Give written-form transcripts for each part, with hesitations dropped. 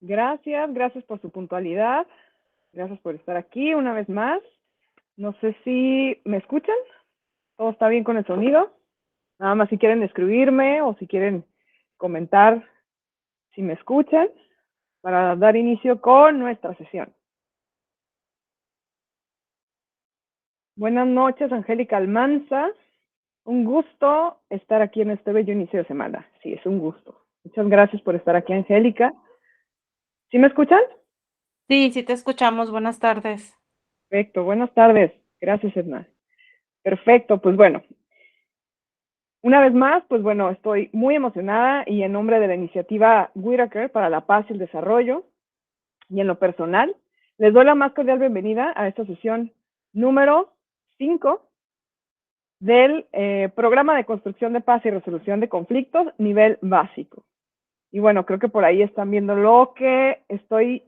Gracias por su puntualidad. Gracias por estar aquí una vez más. No sé si me escuchan. ¿Todo está bien con el sonido? Nada más si quieren escribirme o si quieren comentar si me escuchan para dar inicio con nuestra sesión. Buenas noches, Angélica Almanza. Un gusto estar aquí en este bello inicio de semana. Sí, es un gusto. Muchas gracias por estar aquí, Angélica. ¿Sí me escuchan? Sí, sí te escuchamos. Buenas tardes. Perfecto, buenas tardes. Gracias, Edna. Perfecto, pues bueno. Una vez más, pues bueno, estoy muy emocionada y en nombre de la iniciativa Whitaker para la Paz y el Desarrollo y en lo personal, les doy la más cordial bienvenida a esta sesión número 5 del programa de construcción de paz y resolución de conflictos nivel básico. Y bueno, creo que por ahí están viendo lo que estoy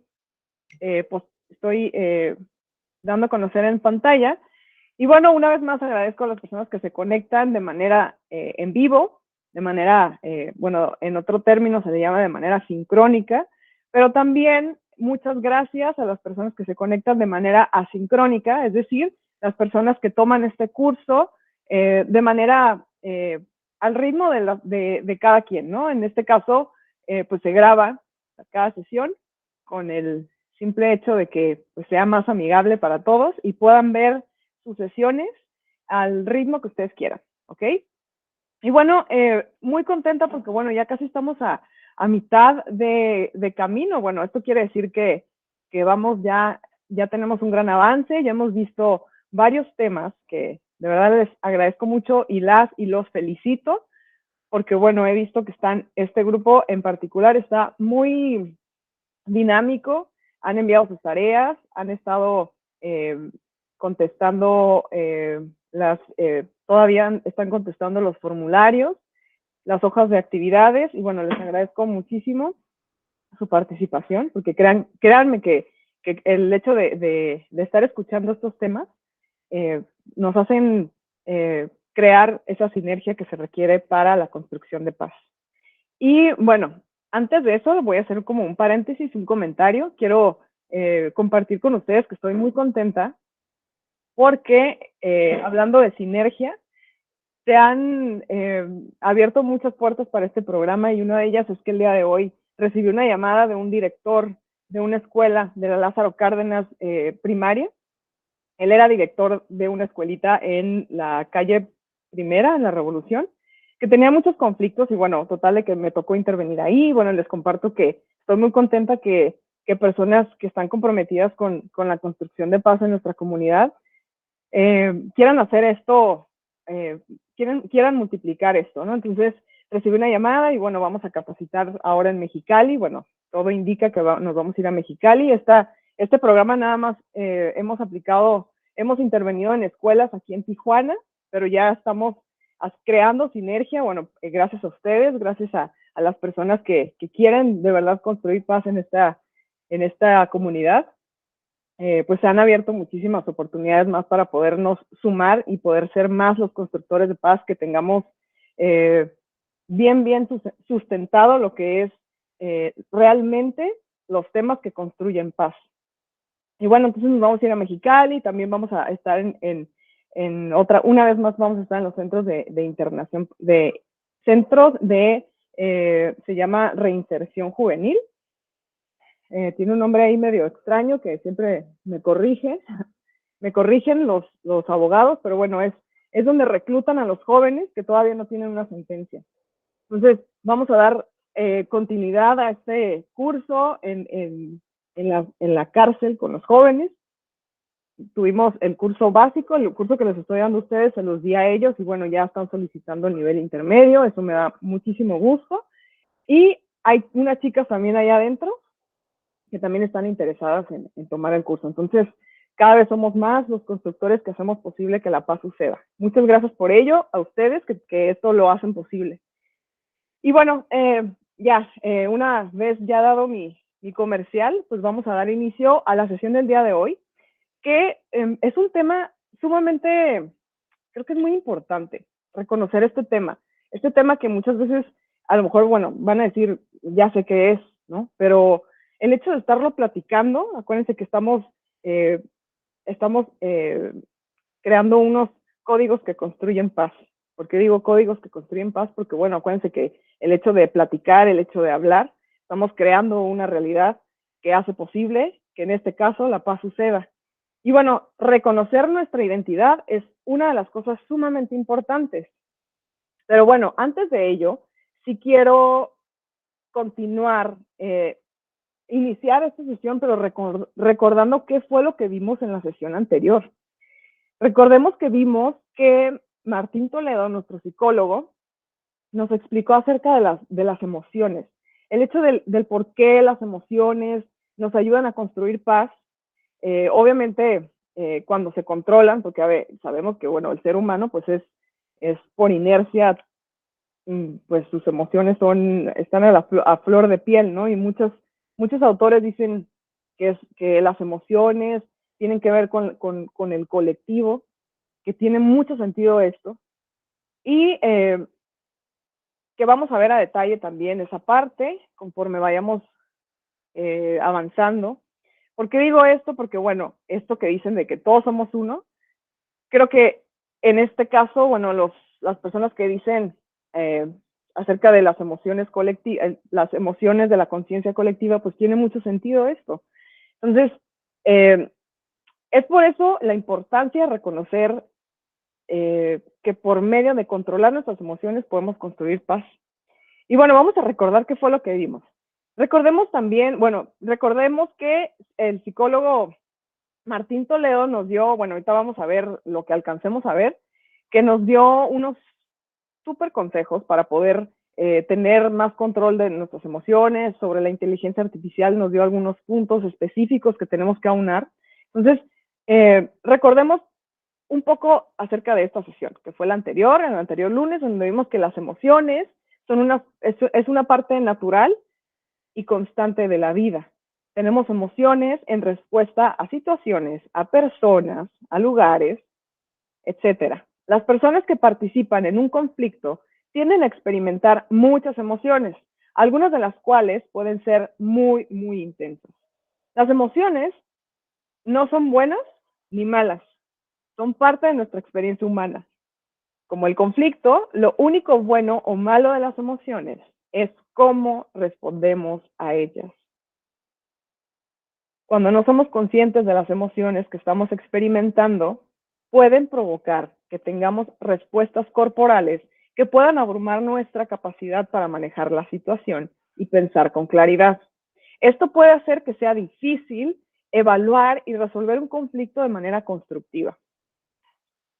dando a conocer en pantalla. Y bueno, una vez más agradezco a las personas que se conectan de manera en vivo, de manera, bueno, en otro término se le llama de manera sincrónica, pero también muchas gracias a las personas que se conectan de manera asincrónica, es decir, las personas que toman este curso de manera al ritmo de cada quien, ¿no? En este caso, pues se graba cada sesión con el simple hecho de que pues, sea más amigable para todos y puedan ver sus sesiones al ritmo que ustedes quieran, ¿ok? Y bueno, muy contenta porque, bueno, ya casi estamos a mitad de camino. Bueno, esto quiere decir que vamos ya tenemos un gran avance, ya hemos visto varios temas que de verdad les agradezco mucho y los felicito porque, bueno, he visto que este grupo en particular está muy dinámico, han enviado sus tareas, han estado contestando todavía están contestando los formularios, las hojas de actividades, y bueno, les agradezco muchísimo su participación, porque créanme que el hecho de estar escuchando estos temas nos hacen crear esa sinergia que se requiere para la construcción de paz. Y bueno, antes de eso voy a hacer como un paréntesis, un comentario. Quiero compartir con ustedes que estoy muy contenta porque hablando de sinergia, se han abierto muchas puertas para este programa y una de ellas es que el día de hoy recibí una llamada de un director de una escuela de la Lázaro Cárdenas primaria. Él era director de una escuelita en la calle Primera, en la Revolución, que tenía muchos conflictos y bueno, total de que me tocó intervenir ahí. Bueno, les comparto que estoy muy contenta que personas que están comprometidas con la construcción de paz en nuestra comunidad quieran hacer esto, quieran multiplicar esto, ¿no? Entonces, recibí una llamada y bueno, vamos a capacitar ahora en Mexicali. Bueno, todo indica que nos vamos a ir a Mexicali. Este programa nada más hemos intervenido en escuelas aquí en Tijuana, pero ya estamos creando sinergia, bueno, gracias a ustedes, gracias a las personas que quieren de verdad construir paz en esta comunidad. Pues se han abierto muchísimas oportunidades más para podernos sumar y poder ser más los constructores de paz, que tengamos bien sustentado lo que es realmente los temas que construyen paz. Y bueno, entonces nos vamos a ir a Mexicali, también vamos a estar una vez más vamos a estar en los centros de internación, se llama Reinserción Juvenil. Tiene un nombre ahí medio extraño que siempre me corrigen los abogados, pero bueno, es donde reclutan a los jóvenes que todavía no tienen una sentencia. Entonces, vamos a dar continuidad a este curso en la cárcel con los jóvenes. Tuvimos el curso básico, el curso que les estoy dando a ustedes se los di a ellos y bueno, ya están solicitando el nivel intermedio, eso me da muchísimo gusto. Y hay unas chicas también allá adentro que también están interesadas en tomar el curso. Entonces, cada vez somos más los constructores que hacemos posible que la paz suceda. Muchas gracias por ello, a ustedes que esto lo hacen posible. Y bueno, una vez ya dado mi comercial, pues vamos a dar inicio a la sesión del día de hoy, que es un tema sumamente, creo que es muy importante reconocer este tema que muchas veces a lo mejor, bueno, van a decir, ya sé qué es, ¿no? Pero el hecho de estarlo platicando, acuérdense que estamos creando unos códigos que construyen paz. ¿Por qué digo códigos que construyen paz? Porque, bueno, acuérdense que el hecho de platicar, el hecho de hablar, estamos creando una realidad que hace posible que en este caso la paz suceda. Y bueno, reconocer nuestra identidad es una de las cosas sumamente importantes. Pero bueno, antes de ello, sí quiero continuar, iniciar esta sesión, pero recordando qué fue lo que vimos en la sesión anterior. Recordemos que vimos que Martín Toledo, nuestro psicólogo, nos explicó acerca de las emociones, el hecho del por qué las emociones nos ayudan a construir paz. Obviamente, cuando se controlan, porque a ver, sabemos que bueno, el ser humano pues es por inercia, pues sus emociones están a flor de piel, ¿no? Y muchos autores dicen que las emociones tienen que ver con el colectivo, que tiene mucho sentido esto, y que vamos a ver a detalle también esa parte conforme vayamos avanzando. ¿Por qué digo esto? Porque, bueno, esto que dicen de que todos somos uno, creo que en este caso, bueno, las personas que dicen acerca de las emociones colectivas, las emociones de la conciencia colectiva, pues tiene mucho sentido esto. Entonces, es por eso la importancia de reconocer que por medio de controlar nuestras emociones podemos construir paz. Y bueno, vamos a recordar qué fue lo que vimos. Recordemos que el psicólogo Martín Toledo nos dio, bueno, ahorita vamos a ver lo que alcancemos a ver, que nos dio unos súper consejos para poder tener más control de nuestras emociones. Sobre la inteligencia artificial nos dio algunos puntos específicos que tenemos que aunar. Entonces, recordemos un poco acerca de esta sesión, que fue en el anterior lunes, donde vimos que las emociones es una parte natural y constante de la vida. Tenemos emociones en respuesta a situaciones, a personas, a lugares, etcétera. Las personas que participan en un conflicto tienden a experimentar muchas emociones, algunas de las cuales pueden ser muy, muy intensas. Las emociones no son buenas ni malas, son parte de nuestra experiencia humana. Como el conflicto, lo único bueno o malo de las emociones es cómo respondemos a ellas. Cuando no somos conscientes de las emociones que estamos experimentando, pueden provocar que tengamos respuestas corporales que puedan abrumar nuestra capacidad para manejar la situación y pensar con claridad. Esto puede hacer que sea difícil evaluar y resolver un conflicto de manera constructiva.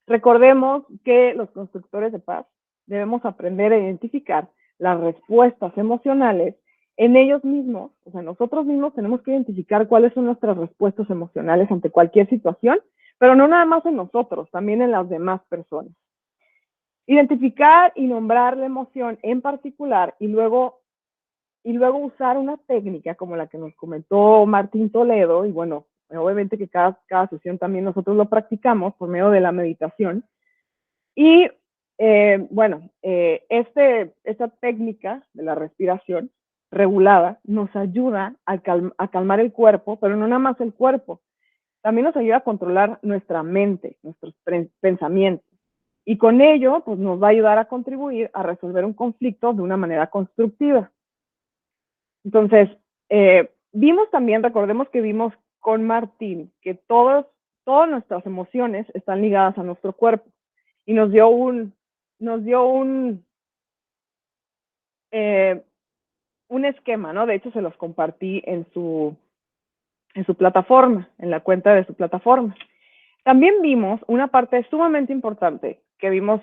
Recordemos que los constructores de paz debemos aprender a identificar las respuestas emocionales en ellos mismos. O sea, nosotros mismos tenemos que identificar cuáles son nuestras respuestas emocionales ante cualquier situación, pero no nada más en nosotros, también en las demás personas. Identificar y nombrar la emoción en particular y luego usar una técnica como la que nos comentó Martín Toledo, y bueno, obviamente que cada sesión también nosotros lo practicamos por medio de la meditación. Y esta técnica de la respiración regulada nos ayuda a calmar el cuerpo, pero no nada más el cuerpo, también nos ayuda a controlar nuestra mente, nuestros pensamientos. Y con ello, pues nos va a ayudar a contribuir a resolver un conflicto de una manera constructiva. Entonces, recordemos que vimos con Martín que todas nuestras emociones están ligadas a nuestro cuerpo, y nos dio un esquema, ¿no? De hecho, se los compartí en su plataforma, en la cuenta de su plataforma. También vimos una parte sumamente importante, que vimos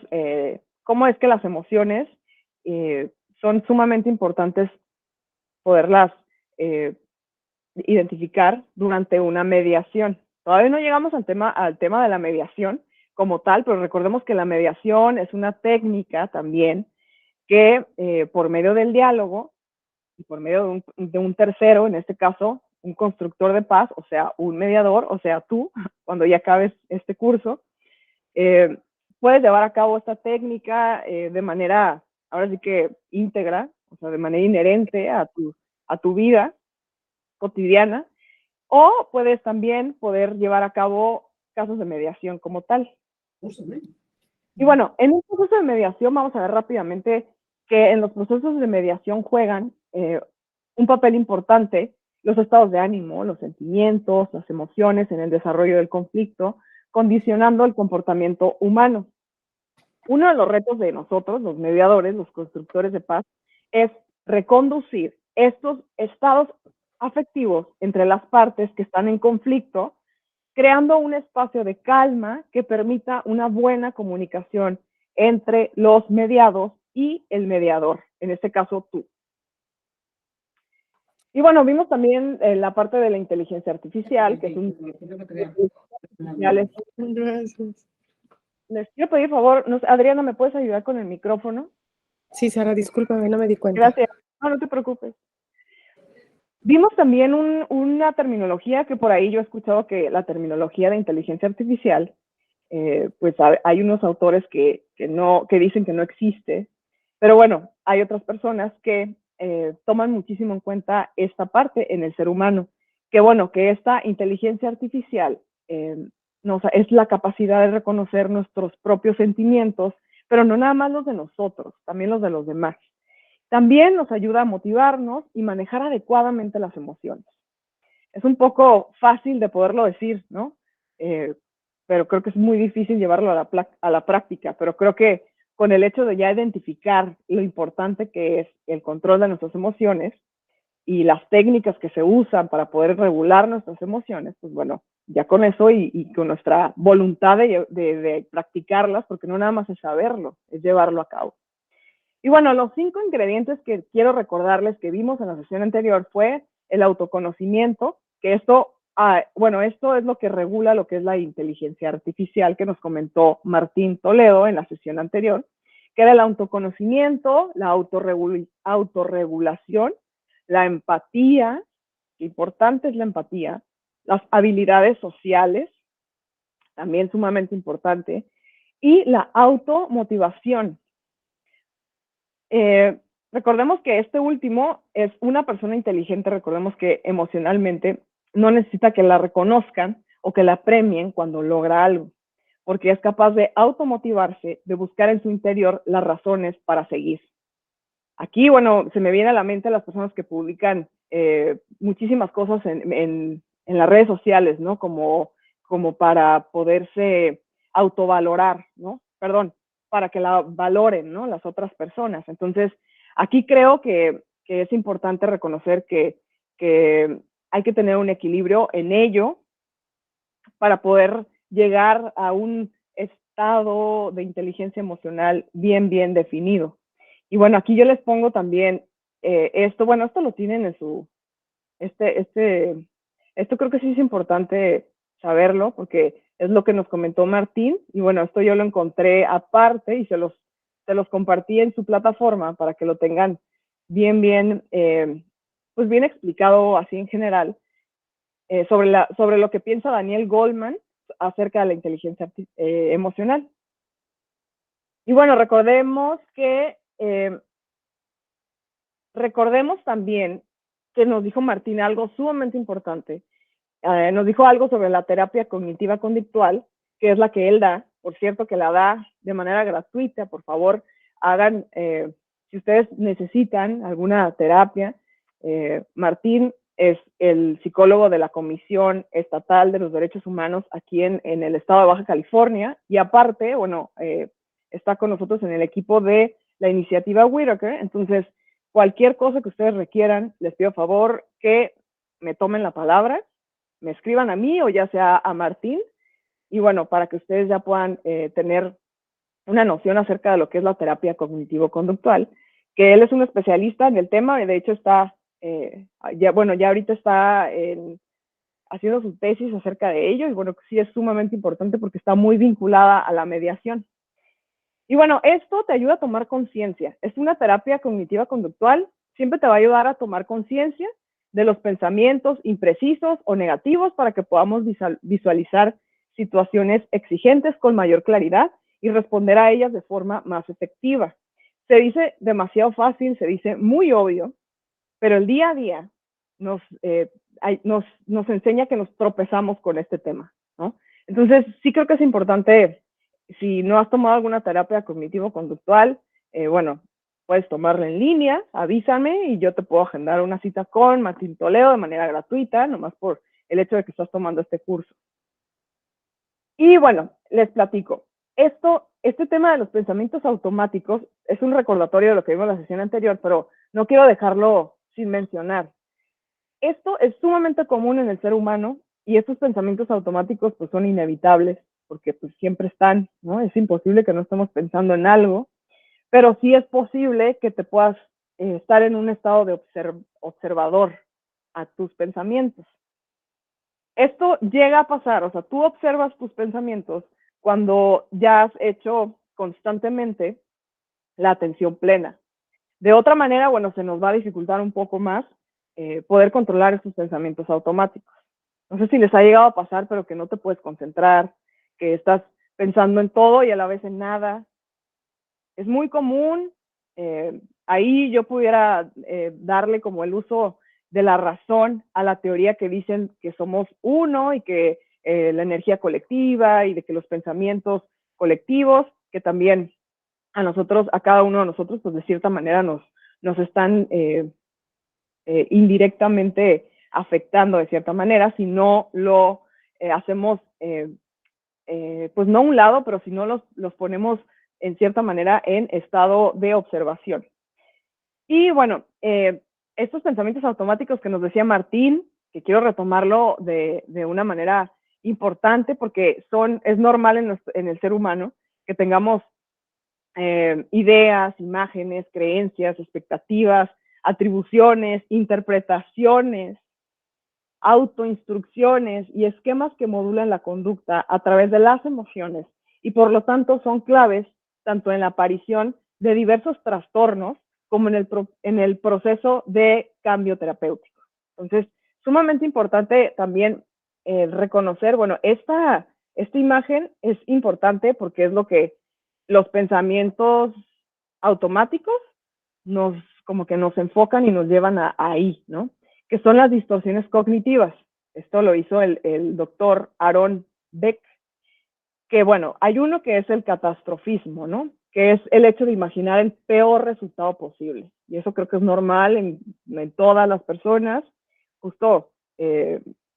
cómo es que las emociones son sumamente importantes poderlas identificar durante una mediación. Todavía no llegamos al tema de la mediación como tal, pero recordemos que la mediación es una técnica también que por medio del diálogo y por medio de un tercero, en este caso un constructor de paz, o sea, un mediador, o sea, tú, cuando ya acabes este curso, puedes llevar a cabo esta técnica de manera, ahora sí que íntegra, o sea, de manera inherente a tu vida, cotidiana, o puedes también poder llevar a cabo casos de mediación como tal. Y bueno, en un proceso de mediación vamos a ver rápidamente que en los procesos de mediación juegan un papel importante los estados de ánimo, los sentimientos, las emociones en el desarrollo del conflicto, condicionando el comportamiento humano. Uno de los retos de nosotros, los mediadores, los constructores de paz, es reconducir estos estados afectivos entre las partes que están en conflicto, creando un espacio de calma que permita una buena comunicación entre los mediados y el mediador, en este caso tú. Y bueno, vimos también la parte de la inteligencia artificial, que es un... Gracias. Les quiero pedir, por favor, Adriana, ¿me puedes ayudar con el micrófono? Sí, Sara, discúlpame, no me di cuenta. Gracias. No, no te preocupes. Vimos también una terminología que por ahí yo he escuchado que la terminología de inteligencia artificial, pues hay unos autores que dicen que no existe, pero bueno, hay otras personas que toman muchísimo en cuenta esta parte en el ser humano, que bueno, que esta inteligencia artificial es la capacidad de reconocer nuestros propios sentimientos, pero no nada más los de nosotros, también los de los demás. También nos ayuda a motivarnos y manejar adecuadamente las emociones. Es un poco fácil de poderlo decir, ¿no? Pero creo que es muy difícil llevarlo a la práctica, pero creo que con el hecho de ya identificar lo importante que es el control de nuestras emociones y las técnicas que se usan para poder regular nuestras emociones, pues bueno, ya con eso y con nuestra voluntad de practicarlas, porque no nada más es saberlo, es llevarlo a cabo. Y bueno, los 5 ingredientes que quiero recordarles que vimos en la sesión anterior fue el autoconocimiento, que esto es lo que regula lo que es la inteligencia artificial que nos comentó Martín Toledo en la sesión anterior, que era el autoconocimiento, la autorregulación, la empatía, qué importante es la empatía, las habilidades sociales, también sumamente importante, y la automotivación. Recordemos que este último es una persona inteligente, recordemos que emocionalmente no necesita que la reconozcan o que la premien cuando logra algo, porque es capaz de automotivarse, de buscar en su interior las razones para seguir. Aquí, bueno, se me viene a la mente las personas que publican muchísimas cosas en las redes sociales, ¿no? Como para poderse autovalorar, ¿no? Perdón, para que la valoren, ¿no? Las otras personas. Entonces, aquí creo que es importante reconocer que hay que tener un equilibrio en ello para poder llegar a un estado de inteligencia emocional bien definido. Y bueno, aquí yo les pongo también esto lo tienen en su, esto creo que sí es importante saberlo, porque es lo que nos comentó Martín, y bueno, esto yo lo encontré aparte y se los compartí en su plataforma para que lo tengan bien explicado así en general, sobre lo que piensa Daniel Goleman acerca de la inteligencia emocional. Y bueno, recordemos también que nos dijo Martín algo sumamente importante. Nos dijo algo sobre la terapia cognitiva conductual, que es la que él da, por cierto, que la da de manera gratuita. Por favor, hagan, si ustedes necesitan alguna terapia, Martín es el psicólogo de la Comisión Estatal de los Derechos Humanos aquí en el estado de Baja California, y aparte, bueno, está con nosotros en el equipo de la iniciativa Whitaker. Entonces, cualquier cosa que ustedes requieran, les pido favor que me tomen la palabra, me escriban a mí o ya sea a Martín, y bueno, para que ustedes ya puedan tener una noción acerca de lo que es la terapia cognitivo-conductual, que él es un especialista en el tema, y de hecho está, ya ahorita está haciendo su tesis acerca de ello, y bueno, sí es sumamente importante porque está muy vinculada a la mediación. Y bueno, esto te ayuda a tomar conciencia. Es una terapia cognitiva conductual, siempre te va a ayudar a tomar conciencia de los pensamientos imprecisos o negativos para que podamos visualizar situaciones exigentes con mayor claridad y responder a ellas de forma más efectiva. Se dice demasiado fácil, se dice muy obvio, pero el día a día nos enseña que nos tropezamos con este tema, ¿no? Entonces, sí creo que es importante, si no has tomado alguna terapia cognitivo-conductual, bueno, puedes tomarla en línea, avísame y yo te puedo agendar una cita con Martín Toledo de manera gratuita, nomás por el hecho de que estás tomando este curso. Y bueno, les platico. Este tema de los pensamientos automáticos es un recordatorio de lo que vimos en la sesión anterior, pero no quiero dejarlo sin mencionar. Esto es sumamente común en el ser humano y estos pensamientos automáticos pues son inevitables porque pues siempre están, ¿no? Es imposible que no estemos pensando en algo, pero sí es posible que te puedas estar en un estado de observador a tus pensamientos. Esto llega a pasar, o sea, tú observas tus pensamientos cuando ya has hecho constantemente la atención plena. De otra manera, bueno, se nos va a dificultar un poco más poder controlar esos pensamientos automáticos. No sé si les ha llegado a pasar, pero que no te puedes concentrar, que estás pensando en todo y a la vez en nada. Es muy común. Ahí yo pudiera darle como el uso de la razón a la teoría que dicen que somos uno y que la energía colectiva y de que los pensamientos colectivos, que también a nosotros, a cada uno de nosotros, pues de cierta manera nos están indirectamente afectando de cierta manera, si no lo hacemos, pues no a un lado, pero si no los ponemos en cierta manera en estado de observación. Y bueno, estos pensamientos automáticos que nos decía Martín, que quiero retomarlo de una manera importante porque es normal en el ser humano que tengamos ideas, imágenes, creencias, expectativas, atribuciones, interpretaciones, autoinstrucciones y esquemas que modulan la conducta a través de las emociones y por lo tanto son claves tanto en la aparición de diversos trastornos como en el proceso de cambio terapéutico. Entonces, sumamente importante también reconocer, bueno, esta imagen es importante porque es lo que los pensamientos automáticos como que nos enfocan y nos llevan ahí, ¿no? Que son las distorsiones cognitivas. Esto lo hizo el doctor Aaron Beck, que bueno, hay uno que es el catastrofismo, ¿no? Que es el hecho de imaginar el peor resultado posible. Y eso creo que es normal en todas las personas. Justo,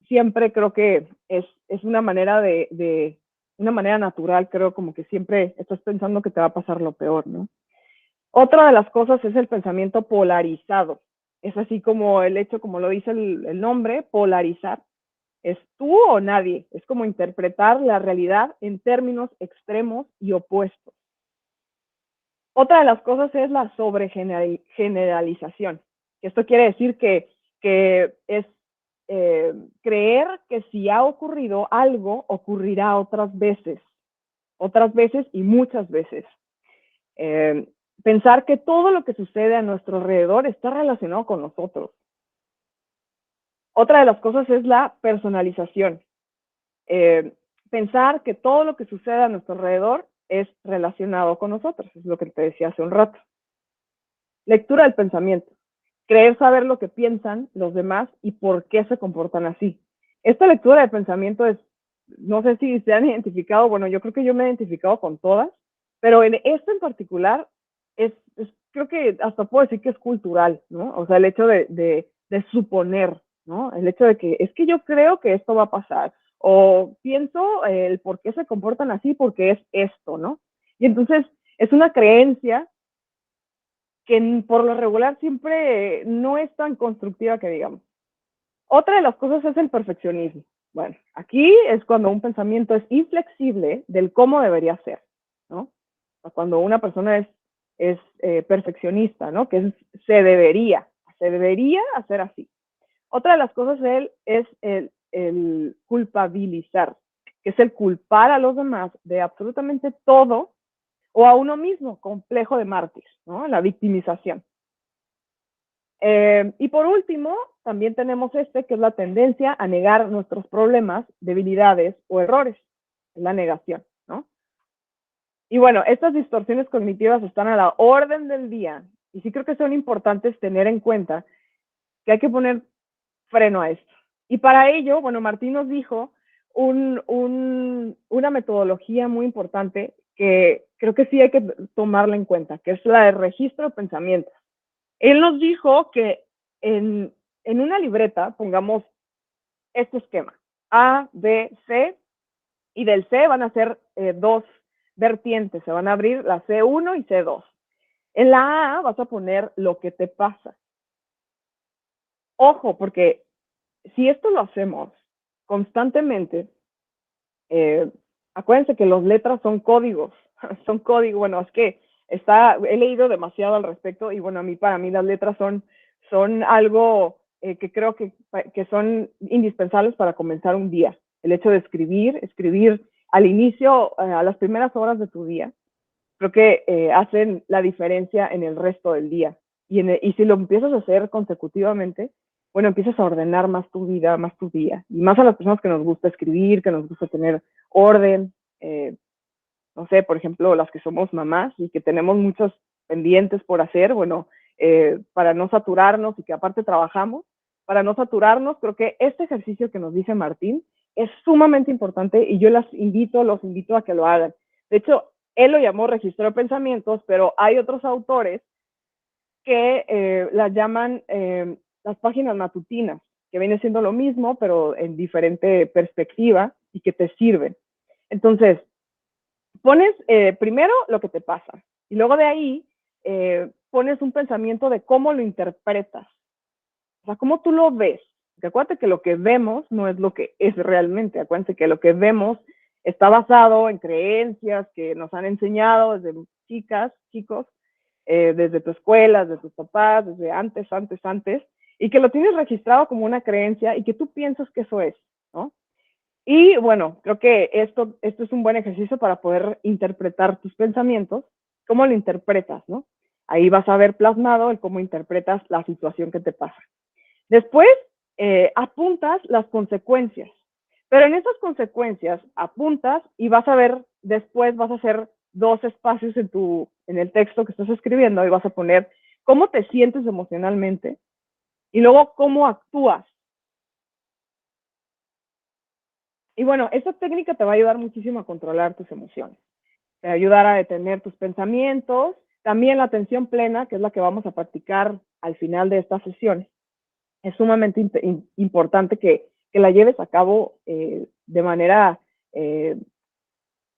siempre creo que es una manera una manera natural, creo, como que siempre estás pensando que te va a pasar lo peor, ¿no? Otra de las cosas es el pensamiento polarizado. Es así como el hecho, como lo dice el nombre, polarizar. Es tú o nadie. Es como interpretar la realidad en términos extremos y opuestos. Otra de las cosas es la sobregeneralización. Esto quiere decir que es creer que si ha ocurrido algo, ocurrirá otras veces y muchas veces. Pensar que todo lo que sucede a nuestro alrededor está relacionado con nosotros. Otra de las cosas es la personalización. Pensar que todo lo que sucede a nuestro alrededor es relacionado con nosotros, es lo que te decía hace un rato. Lectura del pensamiento. Creer saber lo que piensan los demás y por qué se comportan así. Esta lectura del pensamiento es, no sé si se han identificado, bueno, yo creo que yo me he identificado con todas, pero en esto en particular creo que hasta puedo decir que es cultural, ¿no? O sea, el hecho de suponer, ¿no? El hecho de que es que yo creo que esto va a pasar, o pienso el por qué se comportan así, porque es esto, ¿no? Y entonces es una creencia que por lo regular siempre no es tan constructiva que digamos. Otra de las cosas es el perfeccionismo. Bueno, aquí es cuando un pensamiento es inflexible del cómo debería ser, ¿no? O cuando una persona es perfeccionista, ¿no? Que se debería hacer así. Otra de las cosas es el culpabilizar, que es el culpar a los demás de absolutamente todo o a uno mismo, complejo de mártir, ¿no? La victimización. Y por último, también tenemos que es la tendencia a negar nuestros problemas, debilidades o errores, es la negación, ¿no? Y bueno, estas distorsiones cognitivas están a la orden del día y sí creo que son importantes tener en cuenta que hay que poner freno a esto. Y para ello, bueno, Martín nos dijo una metodología muy importante que creo que sí hay que tomarla en cuenta, que es la de registro de pensamientos. Él nos dijo que en una libreta pongamos este esquema, A, B, C, y del C van a ser dos vertientes, se van a abrir la C1 y C2. En la A vas a poner lo que te pasa. Ojo, porque si esto lo hacemos constantemente, acuérdense que las letras son códigos, son códigos, bueno, es que he leído demasiado al respecto y bueno, para mí las letras son algo que creo que son indispensables para comenzar un día. El hecho de escribir al inicio, a las primeras horas de tu día, creo que hacen la diferencia en el resto del día. Y si lo empiezas a hacer consecutivamente, bueno, empiezas a ordenar más tu vida, más tu día. Y más a las personas que nos gusta escribir, que nos gusta tener orden. No sé, por ejemplo, las que somos mamás y que tenemos muchos pendientes por hacer, bueno, para no saturarnos y que aparte trabajamos, para no saturarnos, creo que este ejercicio que nos dice Martín es sumamente importante y yo los invito a que lo hagan. De hecho, él lo llamó registro de pensamientos, pero hay otros autores que las llaman las páginas matutinas, que viene siendo lo mismo, pero en diferente perspectiva y que te sirven. Entonces, pones primero lo que te pasa y luego de ahí pones un pensamiento de cómo lo interpretas, o sea, cómo tú lo ves. Porque acuérdate que lo que vemos no es lo que es realmente, acuérdense que lo que vemos está basado en creencias que nos han enseñado desde chicos, desde tu escuela, desde tus papás, desde antes, y que lo tienes registrado como una creencia y que tú piensas que eso es, ¿no? Y bueno, creo que esto es un buen ejercicio para poder interpretar tus pensamientos, cómo lo interpretas, ¿no? Ahí vas a ver plasmado el cómo interpretas la situación que te pasa. Después, apuntas las consecuencias, pero en esas consecuencias apuntas y vas a ver, después vas a hacer dos espacios en el texto que estás escribiendo y vas a poner cómo te sientes emocionalmente y luego cómo actúas. Y bueno, esta técnica te va a ayudar muchísimo a controlar tus emociones, te va a ayudar a detener tus pensamientos, también la atención plena, que es la que vamos a practicar al final de esta sesión. Es sumamente importante que la lleves a cabo de manera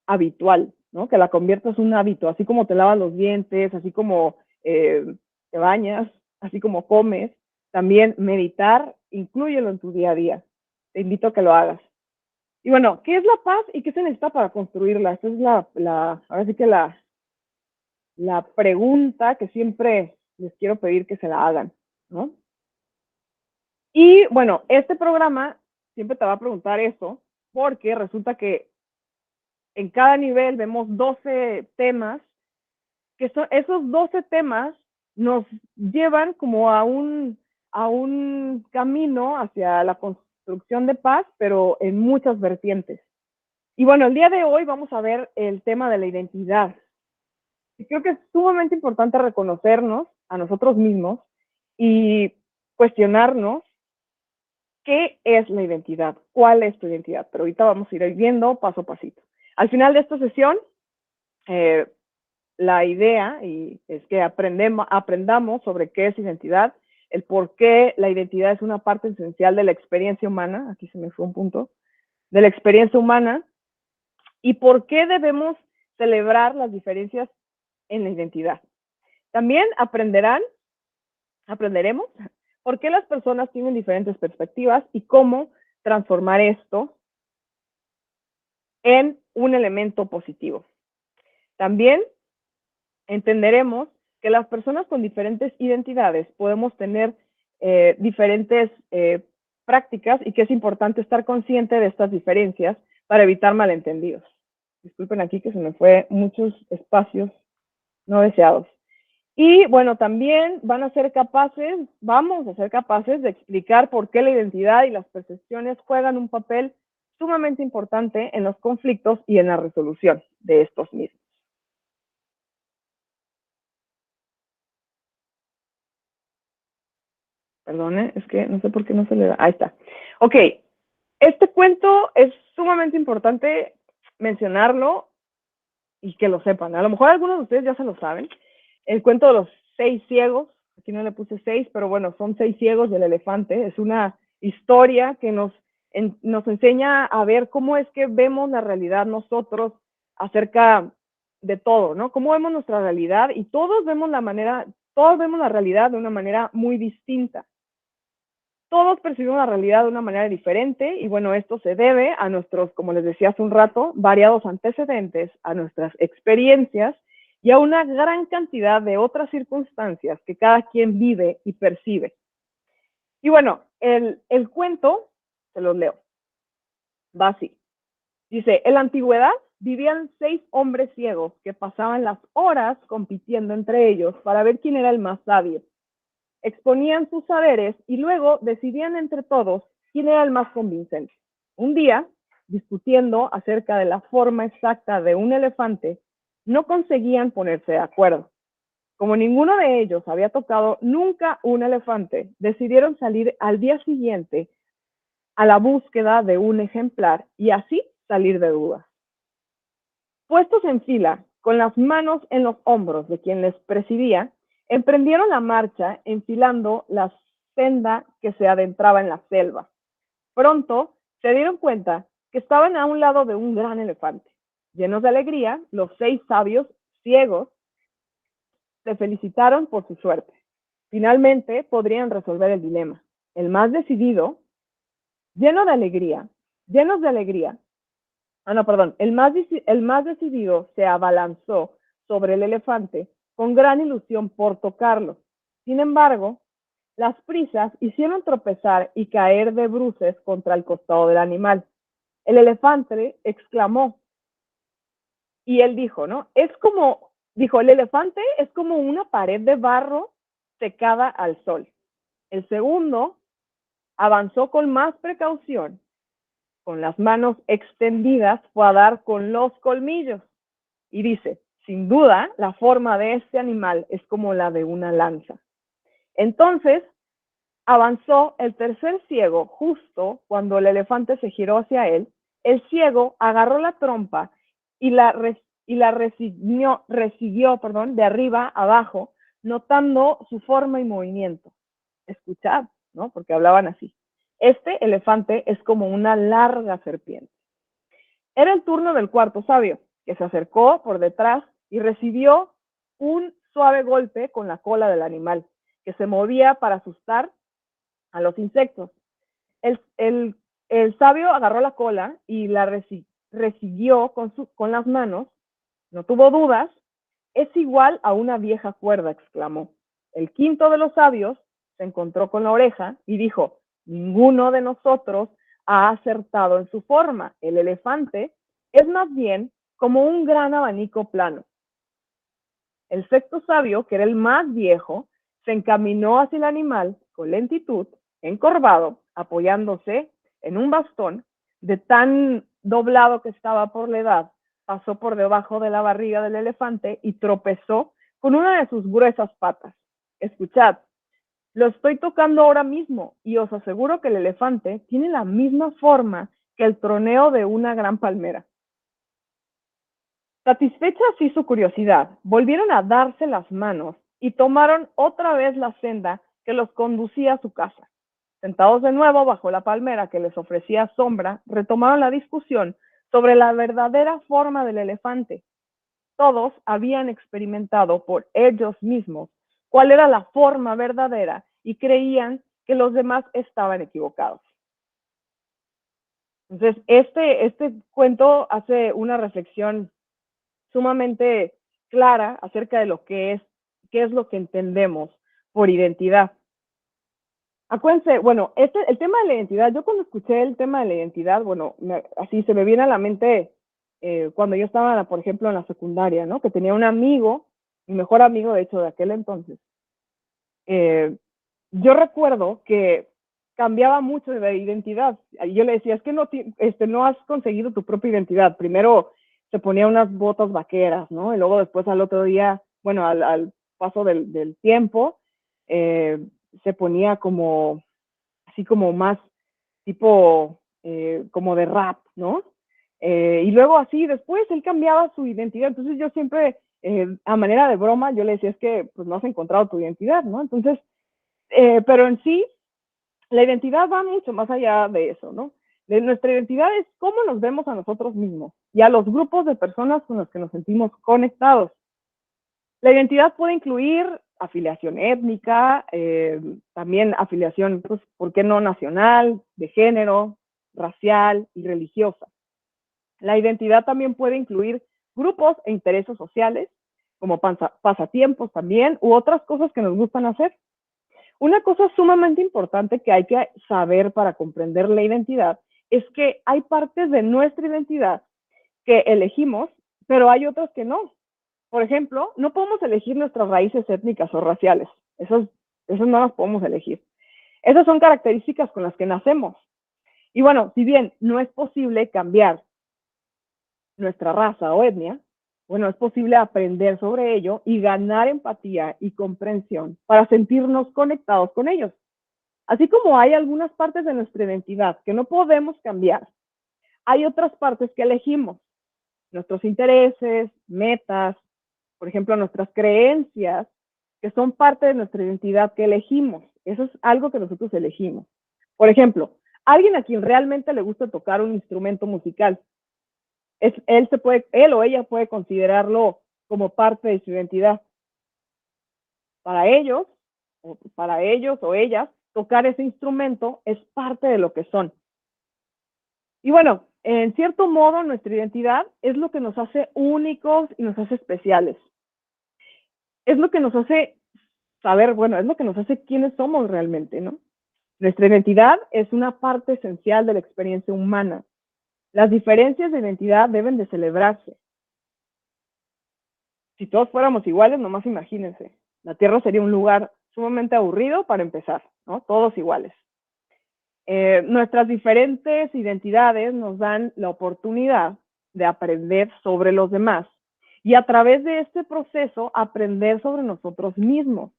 habitual, ¿no? Que la conviertas en un hábito, así como te lavas los dientes, así como te bañas, así como comes. También meditar, inclúyelo en tu día a día. Te invito a que lo hagas. Y bueno, ¿qué es la paz y qué se necesita para construirla? Esta es ahora sí que la pregunta que siempre les quiero pedir que se la hagan, ¿no? Y bueno, este programa siempre te va a preguntar eso, porque resulta que en cada nivel vemos 12 temas, que esos 12 temas nos llevan como a un camino hacia la construcción de paz, pero en muchas vertientes. Y bueno, el día de hoy vamos a ver el tema de la identidad. Y creo que es sumamente importante reconocernos a nosotros mismos y cuestionarnos qué es la identidad, cuál es tu identidad. Pero ahorita vamos a ir viendo paso a pasito. Al final de esta sesión, la idea es que aprendamos sobre qué es identidad, el por qué la identidad es una parte esencial de la experiencia humana, aquí se me fue un punto, de la experiencia humana, y por qué debemos celebrar las diferencias en la identidad. También aprenderemos por qué las personas tienen diferentes perspectivas y cómo transformar esto en un elemento positivo. También entenderemos que las personas con diferentes identidades podemos tener diferentes prácticas y que es importante estar consciente de estas diferencias para evitar malentendidos. Disculpen aquí que se me fue muchos espacios no deseados. Y bueno, también vamos a ser capaces de explicar por qué la identidad y las percepciones juegan un papel sumamente importante en los conflictos y en la resolución de estos mismos. Perdone, es que no sé por qué no se le da. Ahí está. Ok, este cuento es sumamente importante mencionarlo y que lo sepan. A lo mejor algunos de ustedes ya se lo saben. El cuento de los 6 ciegos, aquí no le puse 6, pero bueno, son 6 ciegos del elefante. Es una historia que nos enseña a ver cómo es que vemos la realidad nosotros acerca de todo, ¿no? Cómo vemos nuestra realidad y todos vemos la realidad de una manera muy distinta. Todos percibimos la realidad de una manera diferente y bueno, esto se debe a nuestros, como les decía hace un rato, variados antecedentes, a nuestras experiencias y a una gran cantidad de otras circunstancias que cada quien vive y percibe. Y bueno, el cuento, se los leo, va así. Dice, en la antigüedad vivían 6 hombres ciegos que pasaban las horas compitiendo entre ellos para ver quién era el más sabio. Exponían sus saberes y luego decidían entre todos quién era el más convincente. Un día, discutiendo acerca de la forma exacta de un elefante, no conseguían ponerse de acuerdo. Como ninguno de ellos había tocado nunca un elefante, decidieron salir al día siguiente a la búsqueda de un ejemplar y así salir de dudas. Puestos en fila, con las manos en los hombros de quien les presidía, emprendieron la marcha enfilando la senda que se adentraba en la selva. Pronto se dieron cuenta que estaban a un lado de un gran elefante. Llenos de alegría, los 6 sabios ciegos se felicitaron por su suerte. Finalmente podrían resolver el dilema. El más decidido, llenos de alegría, el más decidido se abalanzó sobre el elefante con gran ilusión por tocarlo. Sin embargo, las prisas hicieron tropezar y caer de bruces contra el costado del animal. El elefante exclamó, y él dijo, ¿no? El elefante es como una pared de barro secada al sol. El segundo avanzó con más precaución. Con las manos extendidas fue a dar con los colmillos. Y dice, sin duda, la forma de este animal es como la de una lanza. Entonces, avanzó el tercer ciego justo cuando el elefante se giró hacia él. El ciego agarró la trompa y la recibió de arriba a abajo, notando su forma y movimiento. Escuchad, ¿no? Porque hablaban así. Este elefante es como una larga serpiente. Era el turno del cuarto sabio, que se acercó por detrás y recibió un suave golpe con la cola del animal, que se movía para asustar a los insectos. El sabio agarró la cola y la recibió con las manos, no tuvo dudas, es igual a una vieja cuerda, exclamó. El quinto de los sabios se encontró con la oreja y dijo, ninguno de nosotros ha acertado en su forma. El elefante es más bien como un gran abanico plano. El sexto sabio, que era el más viejo, se encaminó hacia el animal con lentitud, encorvado, apoyándose en un bastón, de tan doblado que estaba por la edad, pasó por debajo de la barriga del elefante y tropezó con una de sus gruesas patas. Escuchad, lo estoy tocando ahora mismo y os aseguro que el elefante tiene la misma forma que el troneo de una gran palmera. Satisfecha así su curiosidad, volvieron a darse las manos y tomaron otra vez la senda que los conducía a su casa. Sentados de nuevo bajo la palmera que les ofrecía sombra, retomaron la discusión sobre la verdadera forma del elefante. Todos habían experimentado por ellos mismos cuál era la forma verdadera y creían que los demás estaban equivocados. Entonces, este cuento hace una reflexión sumamente clara acerca de lo que es, qué es lo que entendemos por identidad. Acuérdense, bueno, el tema de la identidad, yo cuando escuché el tema de la identidad, bueno, así se me viene a la mente cuando yo estaba, por ejemplo, en la secundaria, ¿no? Que tenía un amigo, mi mejor amigo, de hecho, de aquel entonces. Yo recuerdo que cambiaba mucho de identidad. Yo le decía, es que no has conseguido tu propia identidad. Primero se ponía unas botas vaqueras, ¿no? Y luego después al otro día, bueno, al paso del tiempo, se ponía como, así como más tipo como de rap, ¿no? Y luego así, después él cambiaba su identidad. Entonces yo siempre, a manera de broma, yo le decía, es que pues no has encontrado tu identidad, ¿no? Entonces, pero en sí, la identidad va mucho más allá de eso, ¿no? De nuestra identidad es cómo nos vemos a nosotros mismos y a los grupos de personas con los que nos sentimos conectados. La identidad puede incluir afiliación étnica, también afiliación, pues, ¿por qué no nacional, de género, racial y religiosa? La identidad también puede incluir grupos e intereses sociales, como pasatiempos también, u otras cosas que nos gustan hacer. Una cosa sumamente importante que hay que saber para comprender la identidad es que hay partes de nuestra identidad que elegimos, pero hay otras que no. Por ejemplo, no podemos elegir nuestras raíces étnicas o raciales. Esas no las podemos elegir. Esas son características con las que nacemos. Y bueno, si bien no es posible cambiar nuestra raza o etnia, bueno, es posible aprender sobre ello y ganar empatía y comprensión para sentirnos conectados con ellos. Así como hay algunas partes de nuestra identidad que no podemos cambiar, hay otras partes que elegimos. Nuestros intereses, metas, por ejemplo, nuestras creencias, que son parte de nuestra identidad que elegimos. Eso es algo que nosotros elegimos. Por ejemplo, alguien a quien realmente le gusta tocar un instrumento musical, él o ella puede considerarlo como parte de su identidad. Para ellos o ellas, tocar ese instrumento es parte de lo que son. Y bueno, en cierto modo, nuestra identidad es lo que nos hace únicos y nos hace especiales. Es lo que nos hace saber, bueno, es lo que nos hace quiénes somos realmente, ¿no? Nuestra identidad es una parte esencial de la experiencia humana. Las diferencias de identidad deben de celebrarse. Si todos fuéramos iguales, nomás imagínense, la Tierra sería un lugar sumamente aburrido para empezar, ¿no? Todos iguales. Nuestras diferentes identidades nos dan la oportunidad de aprender sobre los demás y a través de este proceso aprender sobre nosotros mismos.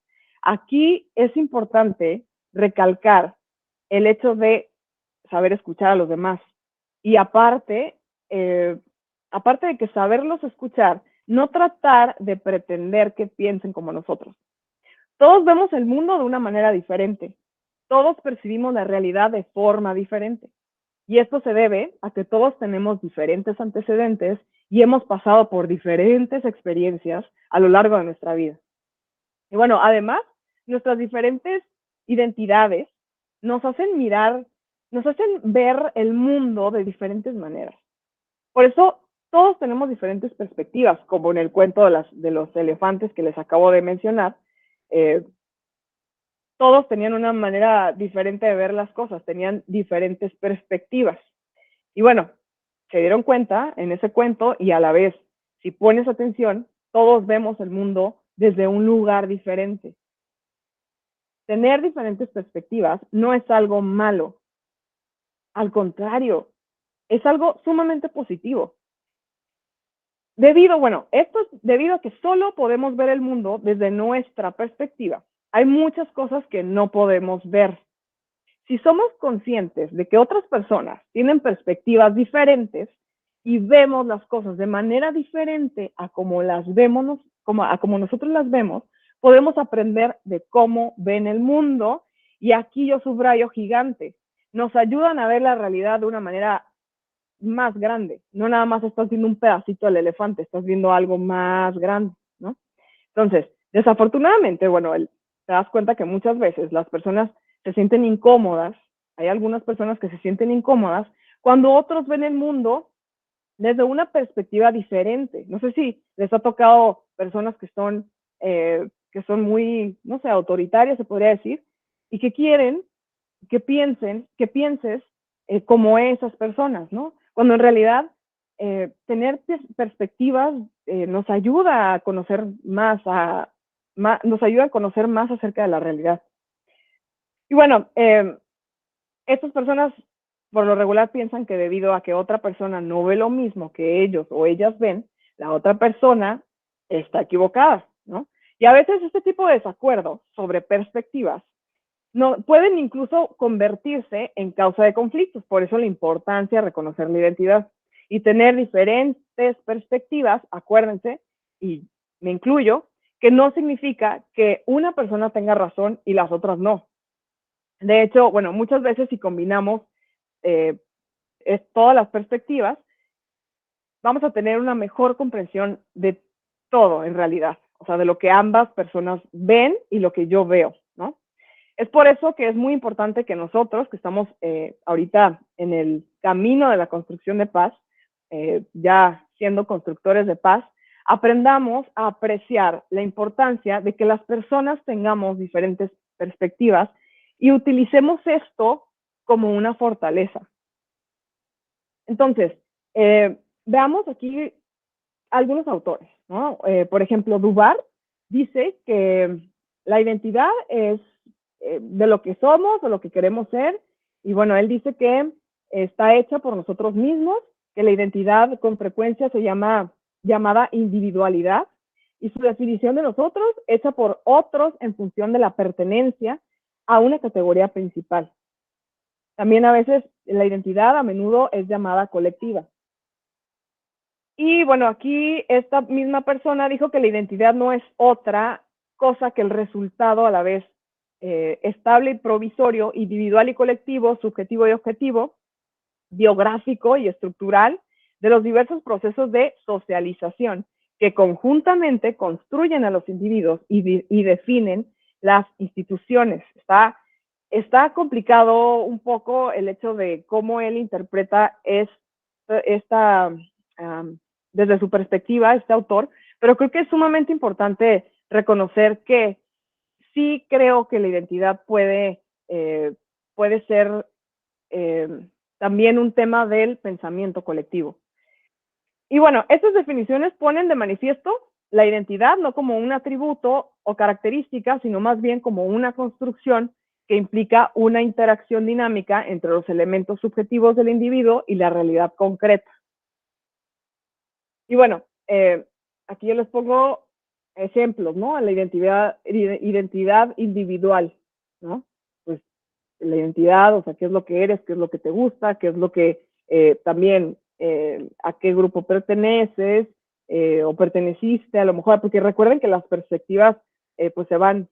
Aquí es importante recalcar el hecho de saber escuchar a los demás y aparte de que saberlos escuchar, no tratar de pretender que piensen como nosotros. Todos vemos el mundo de una manera diferente. Todos percibimos la realidad de forma diferente. Y esto se debe a que todos tenemos diferentes antecedentes y hemos pasado por diferentes experiencias a lo largo de nuestra vida. Y bueno, además, nuestras diferentes identidades nos hacen ver el mundo de diferentes maneras. Por eso, todos tenemos diferentes perspectivas, como en el cuento de los elefantes que les acabo de mencionar. Todos tenían una manera diferente de ver las cosas, tenían diferentes perspectivas. Y bueno, se dieron cuenta en ese cuento y a la vez, si pones atención, todos vemos el mundo desde un lugar diferente. Tener diferentes perspectivas no es algo malo. Al contrario, es algo sumamente positivo. Esto es debido a que solo podemos ver el mundo desde nuestra perspectiva. Hay muchas cosas que no podemos ver. Si somos conscientes de que otras personas tienen perspectivas diferentes y vemos las cosas de manera diferente a como nosotros las vemos, podemos aprender de cómo ven el mundo. Y aquí yo subrayo gigante. Nos ayudan a ver la realidad de una manera más grande. No nada más estás viendo un pedacito del elefante, estás viendo algo más grande, ¿no? Entonces, desafortunadamente, te das cuenta que muchas veces las personas se sienten incómodas, hay algunas personas que se sienten incómodas cuando otros ven el mundo desde una perspectiva diferente. No sé si les ha tocado personas que son muy, no sé, autoritarias, se podría decir, y que quieren que pienses como esas personas, ¿no? Cuando en realidad tener perspectivas nos ayuda a conocer nos ayuda a conocer más acerca de la realidad. Y bueno, estas personas por lo regular piensan que debido a que otra persona no ve lo mismo que ellos o ellas ven, la otra persona está equivocada, ¿no? Y a veces este tipo de desacuerdos sobre perspectivas no, pueden incluso convertirse en causa de conflictos. Por eso la importancia de reconocer la identidad y tener diferentes perspectivas, acuérdense, y me incluyo, que no significa que una persona tenga razón y las otras no. De hecho, bueno, muchas veces si combinamos todas las perspectivas, vamos a tener una mejor comprensión de todo en realidad, o sea, de lo que ambas personas ven y lo que yo veo, ¿no? Es por eso que es muy importante que nosotros, que estamos ahorita en el camino de la construcción de paz, ya siendo constructores de paz, aprendamos a apreciar la importancia de que las personas tengamos diferentes perspectivas y utilicemos esto como una fortaleza. Entonces, veamos aquí algunos autores, ¿no? Por ejemplo, Dubar dice que la identidad es de lo que somos, de lo que queremos ser, y bueno, él dice que está hecha por nosotros mismos, que la identidad con frecuencia se llama llamada individualidad, y su definición de nosotros hecha por otros en función de la pertenencia a una categoría principal. También a veces la identidad a menudo es llamada colectiva. Y bueno, aquí esta misma persona dijo que la identidad no es otra cosa que el resultado a la vez estable y provisorio, individual y colectivo, subjetivo y objetivo, biográfico y estructural de los diversos procesos de socialización que conjuntamente construyen a los individuos y definen las instituciones. Está complicado un poco el hecho de cómo él interpreta desde su perspectiva, este autor, pero creo que es sumamente importante reconocer que sí creo que la identidad puede ser también un tema del pensamiento colectivo. Y bueno, estas definiciones ponen de manifiesto la identidad no como un atributo o característica, sino más bien como una construcción que implica una interacción dinámica entre los elementos subjetivos del individuo y la realidad concreta. Y bueno, aquí yo les pongo ejemplos, ¿no? La identidad individual, ¿no? Pues la identidad, o sea, qué es lo que eres, qué es lo que te gusta, qué es lo que también, a qué grupo perteneces o perteneciste a lo mejor, porque recuerden que las perspectivas pues se van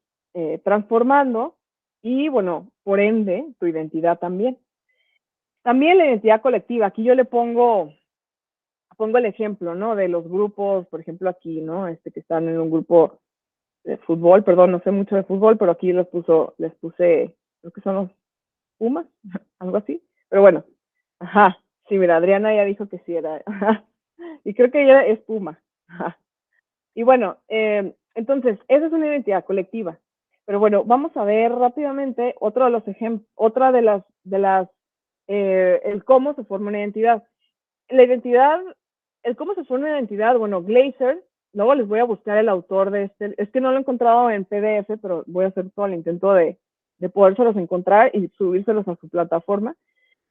transformando y bueno, por ende, tu identidad también. También la identidad colectiva, aquí yo le pongo el ejemplo, ¿no? De los grupos, por ejemplo, aquí, ¿no? Que están en un grupo de fútbol, perdón, no sé mucho de fútbol, pero aquí les puse, creo que son los Pumas, algo así. Pero bueno, ajá, sí, mira, Adriana ya dijo que sí era, ajá, y creo que ella es Puma, ajá. Y bueno, entonces, esa es una identidad colectiva. Pero bueno, vamos a ver rápidamente otro de los ejemplos, otra de las, el cómo se forma una identidad. La identidad, el cómo se forma una identidad, bueno, Glaser, luego les voy a buscar el autor de es que no lo he encontrado en PDF, pero voy a hacer todo el intento de podérselos encontrar y subírselos a su plataforma.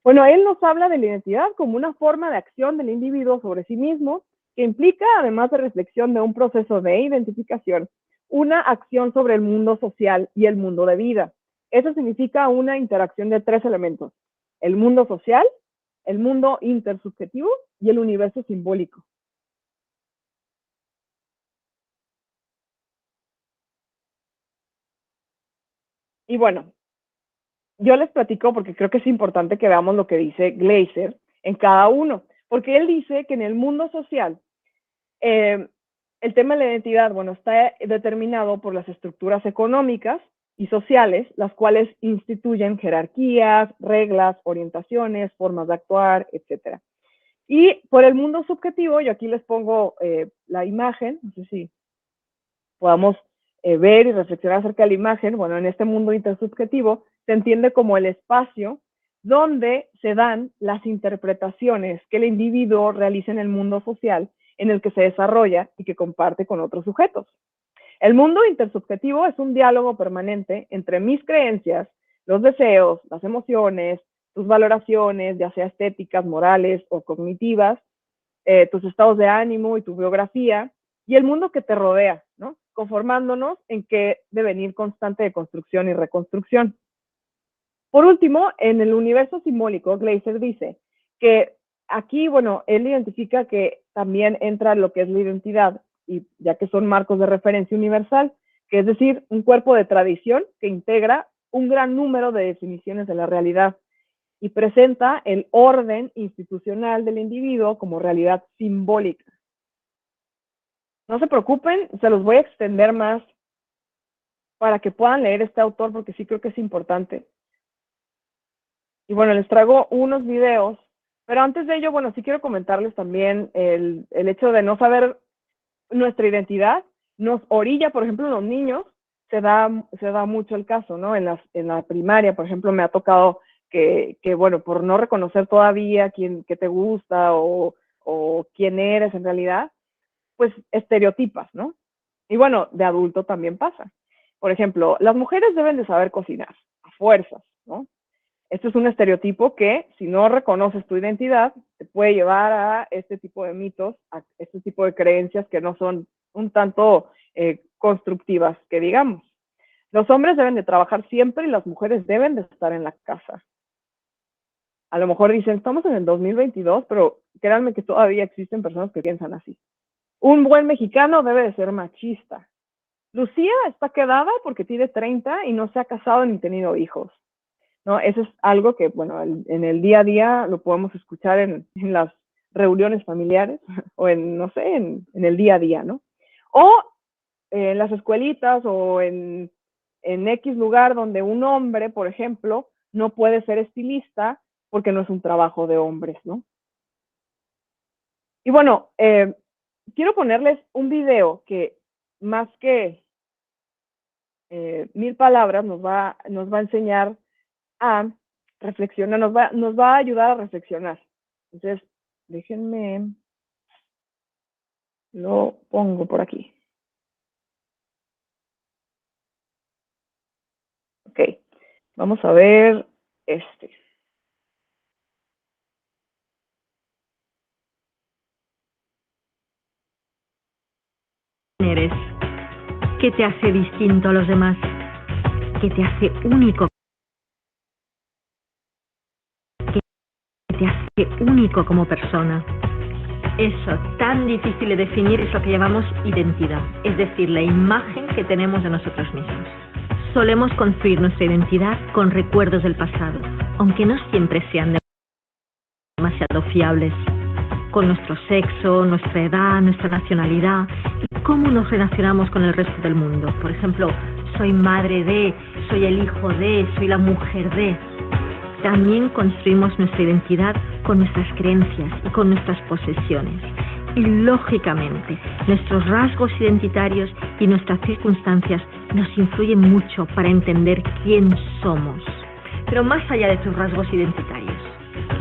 Bueno, él nos habla de la identidad como una forma de acción del individuo sobre sí mismo, que implica, además de reflexión de un proceso de identificación, una acción sobre el mundo social y el mundo de vida. Eso significa una interacción de tres elementos: el mundo social, el mundo intersubjetivo y el universo simbólico. Y bueno, yo les platico porque creo que es importante que veamos lo que dice Glaser en cada uno, porque él dice que en el mundo social el tema de la identidad, bueno, está determinado por las estructuras económicas y sociales, las cuales instituyen jerarquías, reglas, orientaciones, formas de actuar, etc. Y por el mundo subjetivo, yo aquí les pongo la imagen, no sé si podamos ver y reflexionar acerca de la imagen. Bueno, en este mundo intersubjetivo se entiende como el espacio donde se dan las interpretaciones que el individuo realiza en el mundo social en el que se desarrolla y que comparte con otros sujetos. El mundo intersubjetivo es un diálogo permanente entre mis creencias, los deseos, las emociones, tus valoraciones, ya sea estéticas, morales o cognitivas, tus estados de ánimo y tu biografía, y el mundo que te rodea, ¿no? Conformándonos en que devenir constante de construcción y reconstrucción. Por último, en el universo simbólico, Gleiser dice que aquí, bueno, él identifica que también entra lo que es la identidad, y ya que son marcos de referencia universal, que es decir, un cuerpo de tradición que integra un gran número de definiciones de la realidad y presenta el orden institucional del individuo como realidad simbólica. No se preocupen, se los voy a extender más para que puedan leer este autor, porque sí creo que es importante. Y bueno, les traigo unos videos, pero antes de ello, bueno, sí quiero comentarles también el hecho de no saber nuestra identidad, nos orilla, por ejemplo, en los niños, se da mucho el caso, ¿no? En la primaria, por ejemplo, me ha tocado que bueno, por no reconocer todavía qué te gusta o quién eres en realidad, pues estereotipas, ¿no? Y bueno, de adulto también pasa. Por ejemplo, las mujeres deben de saber cocinar, a fuerzas, ¿no? Esto es un estereotipo que, si no reconoces tu identidad, te puede llevar a este tipo de mitos, a este tipo de creencias que no son un tanto constructivas, que digamos. Los hombres deben de trabajar siempre y las mujeres deben de estar en la casa. A lo mejor dicen, estamos en el 2022, pero créanme que todavía existen personas que piensan así. Un buen mexicano debe de ser machista. Lucía está quedada porque tiene 30 y no se ha casado ni tenido hijos, ¿no? Eso es algo que, bueno, en el día a día lo podemos escuchar en las reuniones familiares o no sé, en el día a día, ¿no? O en las escuelitas o en X lugar donde un hombre, por ejemplo, no puede ser estilista porque no es un trabajo de hombres, ¿no? Y bueno, quiero ponerles un video que más que 1000 palabras nos va a enseñar a reflexionar, nos va a ayudar a reflexionar. Entonces, déjenme, lo pongo por aquí. Ok, vamos a ver este. Eres, ¿qué te hace distinto a los demás? ¿Qué te hace único? ¿Qué te hace único como persona? Eso tan difícil de definir es lo que llamamos identidad, es decir, la imagen que tenemos de nosotros mismos. Solemos construir nuestra identidad con recuerdos del pasado, aunque no siempre sean demasiado fiables, con nuestro sexo, nuestra edad, nuestra nacionalidad y cómo nos relacionamos con el resto del mundo. Por ejemplo, soy madre de, soy el hijo de, soy la mujer de. También construimos nuestra identidad con nuestras creencias y con nuestras posesiones. Y lógicamente, nuestros rasgos identitarios y nuestras circunstancias nos influyen mucho para entender quién somos. Pero más allá de tus rasgos identitarios,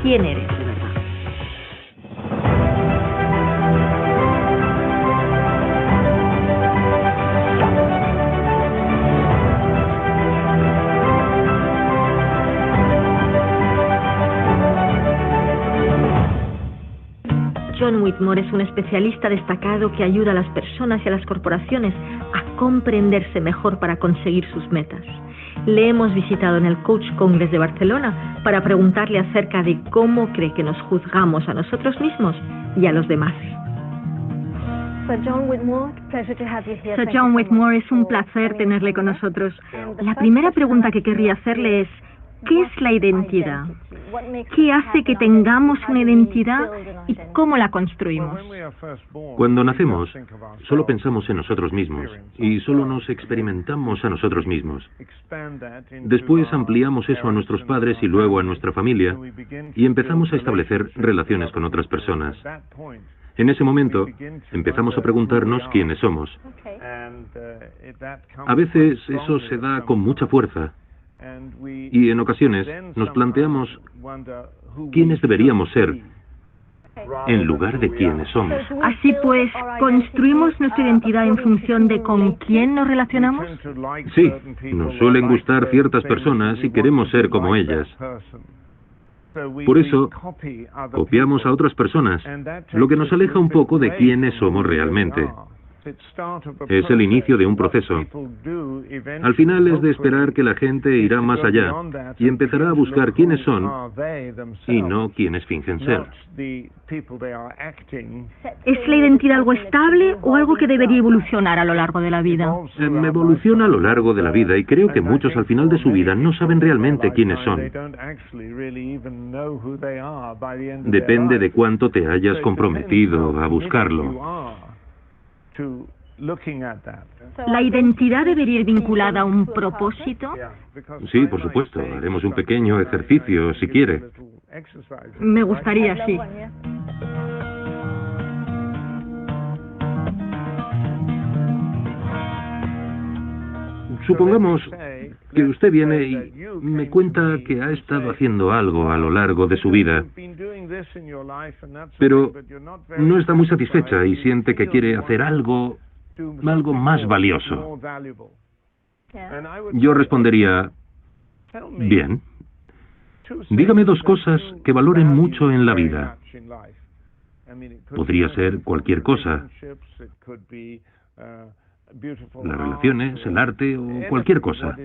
¿quién eres de verdad? John Whitmore es un especialista destacado que ayuda a las personas y a las corporaciones a comprenderse mejor para conseguir sus metas. Le hemos visitado en el Coach Congress de Barcelona para preguntarle acerca de cómo cree que nos juzgamos a nosotros mismos y a los demás. Sir John Whitmore, es un placer tenerle con nosotros. La primera pregunta que querría hacerle es, ¿qué es la identidad? ¿Qué hace que tengamos una identidad y cómo la construimos? Cuando nacemos, solo pensamos en nosotros mismos y solo nos experimentamos a nosotros mismos. Después ampliamos eso a nuestros padres y luego a nuestra familia y empezamos a establecer relaciones con otras personas. En ese momento, empezamos a preguntarnos quiénes somos. A veces eso se da con mucha fuerza. Y en ocasiones nos planteamos quiénes deberíamos ser en lugar de quiénes somos. Así pues, ¿construimos nuestra identidad en función de con quién nos relacionamos? Sí, nos suelen gustar ciertas personas y queremos ser como ellas. Por eso, copiamos a otras personas, lo que nos aleja un poco de quiénes somos realmente. Es el inicio de un proceso. Al final es de esperar que la gente irá más allá y empezará a buscar quiénes son y no quiénes fingen ser. ¿Es la identidad algo estable o algo que debería evolucionar a lo largo de la vida? Evoluciona a lo largo de la vida y creo que muchos al final de su vida no saben realmente quiénes son. Depende de cuánto te hayas comprometido a buscarlo. ¿La identidad debería ir vinculada a un propósito? Sí, por supuesto. Haremos un pequeño ejercicio, si quiere. Me gustaría, sí. Supongamos que usted viene y me cuenta que ha estado haciendo algo a lo largo de su vida, pero no está muy satisfecha y siente que quiere hacer algo más valioso. Yo respondería, bien, dígame dos cosas que valoren mucho en la vida. Podría ser cualquier cosa. Las relaciones, el arte o cualquier cosa.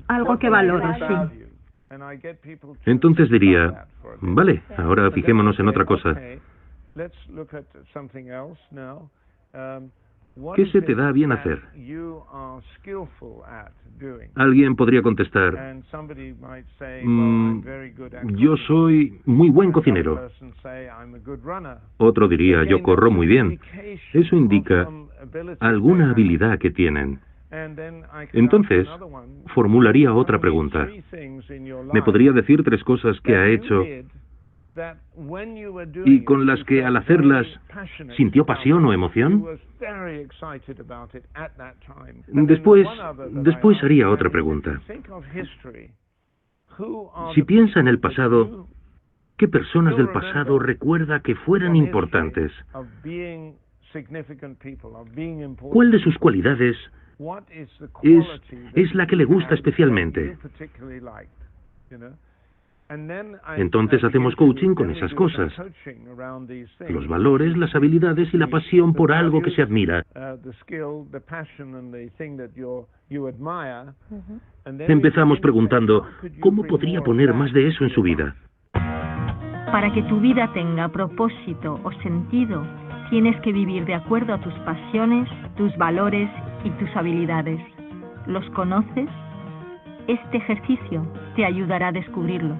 Algo que valore, sí. Entonces diría, vale, ahora fijémonos en otra cosa. ¿Qué se te da bien hacer? Alguien podría contestar, yo soy muy buen cocinero. Otro diría, yo corro muy bien. Eso indica alguna habilidad que tienen. Entonces, formularía otra pregunta. ¿Me podría decir tres cosas que ha hecho y con las que al hacerlas sintió pasión o emoción? Después haría otra pregunta. Si piensa en el pasado, ¿qué personas del pasado recuerda que fueran importantes? ¿Cuál de sus cualidades es la que le gusta especialmente? Entonces hacemos coaching con esas cosas. Los valores, las habilidades y la pasión por algo que se admira. Empezamos preguntando, ¿cómo podría poner más de eso en su vida? Para que tu vida tenga propósito o sentido, tienes que vivir de acuerdo a tus pasiones, tus valores y tus habilidades. ¿Los conoces? Este ejercicio te ayudará a descubrirlos.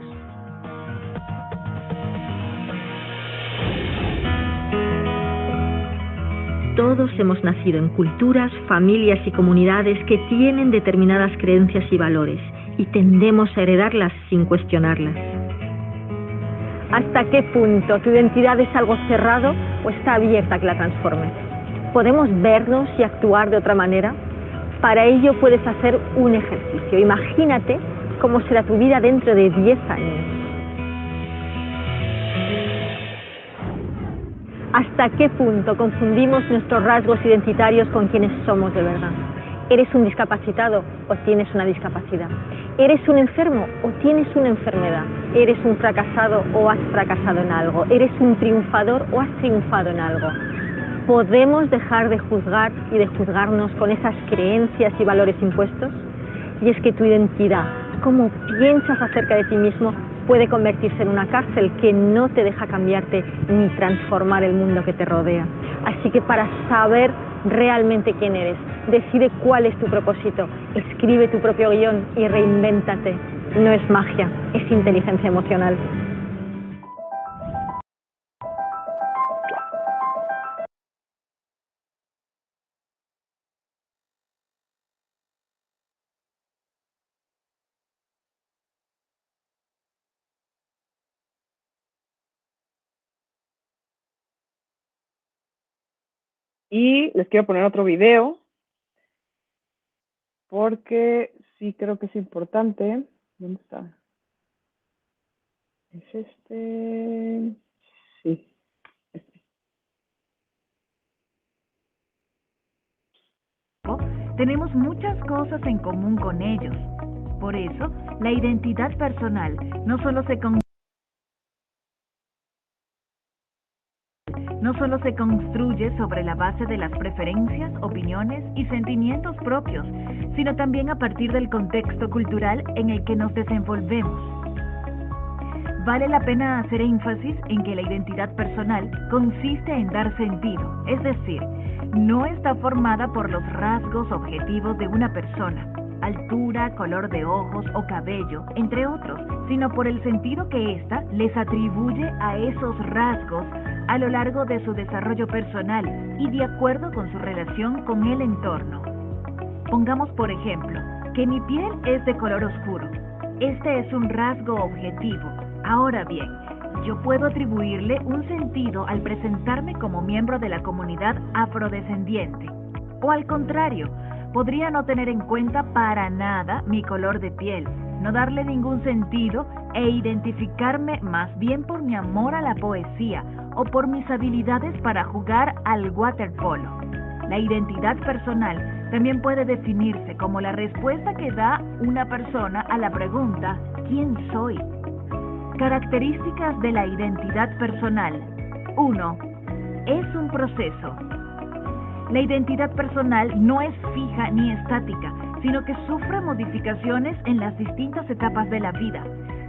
Todos hemos nacido en culturas, familias y comunidades que tienen determinadas creencias y valores y tendemos a heredarlas sin cuestionarlas. ¿Hasta qué punto tu identidad es algo cerrado o está abierta a que la transformes? ¿Podemos vernos y actuar de otra manera? Para ello puedes hacer un ejercicio. Imagínate cómo será tu vida dentro de 10 años. ¿Hasta qué punto confundimos nuestros rasgos identitarios con quienes somos de verdad? ¿Eres un discapacitado o tienes una discapacidad? ¿Eres un enfermo o tienes una enfermedad? ¿Eres un fracasado o has fracasado en algo? ¿Eres un triunfador o has triunfado en algo? ¿Podemos dejar de juzgar y de juzgarnos con esas creencias y valores impuestos? Y es que tu identidad, cómo piensas acerca de ti mismo, puede convertirse en una cárcel que no te deja cambiarte ni transformar el mundo que te rodea. Así que para saber realmente quién eres, decide cuál es tu propósito, escribe tu propio guión y reinvéntate. No es magia, es inteligencia emocional. Y les quiero poner otro video, porque sí creo que es importante. ¿Dónde está? ¿Es este? Sí. Este. Tenemos muchas cosas en común con ellos. Por eso, la identidad personal no solo solo se construye sobre la base de las preferencias, opiniones y sentimientos propios, sino también a partir del contexto cultural en el que nos desenvolvemos. Vale la pena hacer énfasis en que la identidad personal consiste en dar sentido, es decir, no está formada por los rasgos objetivos de una persona, altura, color de ojos o cabello, entre otros, sino por el sentido que ésta les atribuye a esos rasgos a lo largo de su desarrollo personal y de acuerdo con su relación con el entorno. Pongamos por ejemplo, que mi piel es de color oscuro. Este es un rasgo objetivo. Ahora bien, yo puedo atribuirle un sentido al presentarme como miembro de la comunidad afrodescendiente. O al contrario, podría no tener en cuenta para nada mi color de piel, no darle ningún sentido e identificarme más bien por mi amor a la poesía o por mis habilidades para jugar al waterpolo. La identidad personal también puede definirse como la respuesta que da una persona a la pregunta ¿quién soy? Características de la identidad personal. 1. Es un proceso. La identidad personal no es fija ni estática, sino que sufre modificaciones en las distintas etapas de la vida.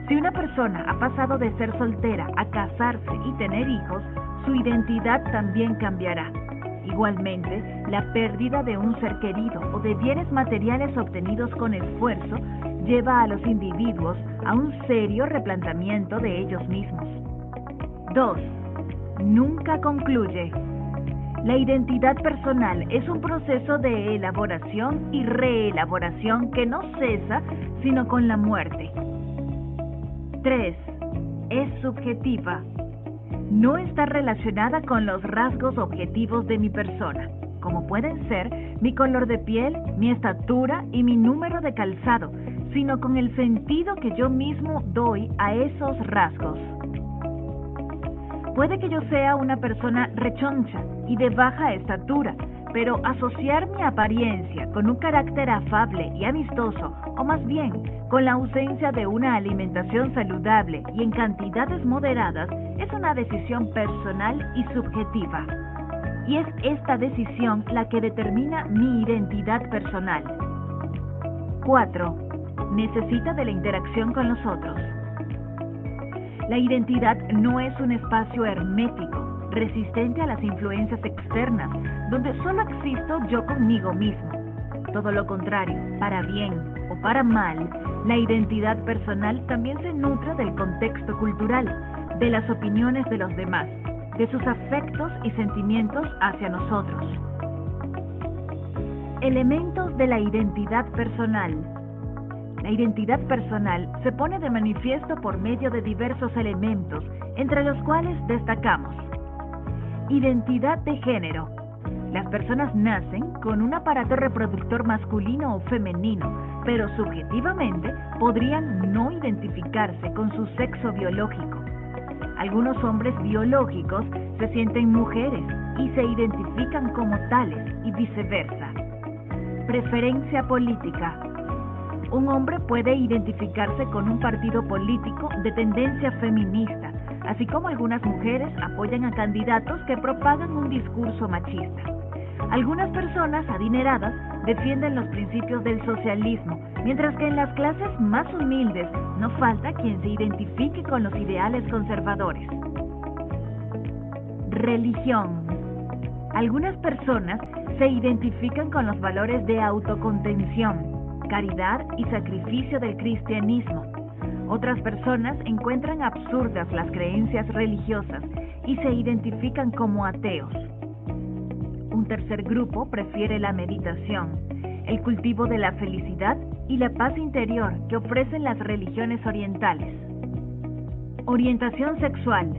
Si una persona ha pasado de ser soltera a casarse y tener hijos, su identidad también cambiará. Igualmente, la pérdida de un ser querido o de bienes materiales obtenidos con esfuerzo lleva a los individuos a un serio replanteamiento de ellos mismos. 2. Nunca concluye. La identidad personal es un proceso de elaboración y reelaboración que no cesa sino con la muerte. 3. Es subjetiva. No está relacionada con los rasgos objetivos de mi persona, como pueden ser mi color de piel, mi estatura y mi número de calzado, sino con el sentido que yo mismo doy a esos rasgos. Puede que yo sea una persona rechoncha y de baja estatura, pero asociar mi apariencia con un carácter afable y amistoso, o más bien con la ausencia de una alimentación saludable y en cantidades moderadas, es una decisión personal y subjetiva. Y es esta decisión la que determina mi identidad personal. 4. Necesita de la interacción con los otros. La identidad no es un espacio hermético, resistente a las influencias externas, donde solo existo yo conmigo mismo. Todo lo contrario, para bien o para mal, la identidad personal también se nutre del contexto cultural, de las opiniones de los demás, de sus afectos y sentimientos hacia nosotros. Elementos de la identidad personal. La identidad personal se pone de manifiesto por medio de diversos elementos, entre los cuales destacamos: identidad de género. Las personas nacen con un aparato reproductor masculino o femenino, pero subjetivamente podrían no identificarse con su sexo biológico. Algunos hombres biológicos se sienten mujeres y se identifican como tales y viceversa. Preferencia política. Un hombre puede identificarse con un partido político de tendencia feminista, así como algunas mujeres apoyan a candidatos que propagan un discurso machista. Algunas personas adineradas defienden los principios del socialismo, mientras que en las clases más humildes no falta quien se identifique con los ideales conservadores. Religión. Algunas personas se identifican con los valores de autocontención, caridad y sacrificio del cristianismo. Otras personas encuentran absurdas las creencias religiosas y se identifican como ateos. Un tercer grupo prefiere la meditación, el cultivo de la felicidad y la paz interior que ofrecen las religiones orientales. Orientación sexual.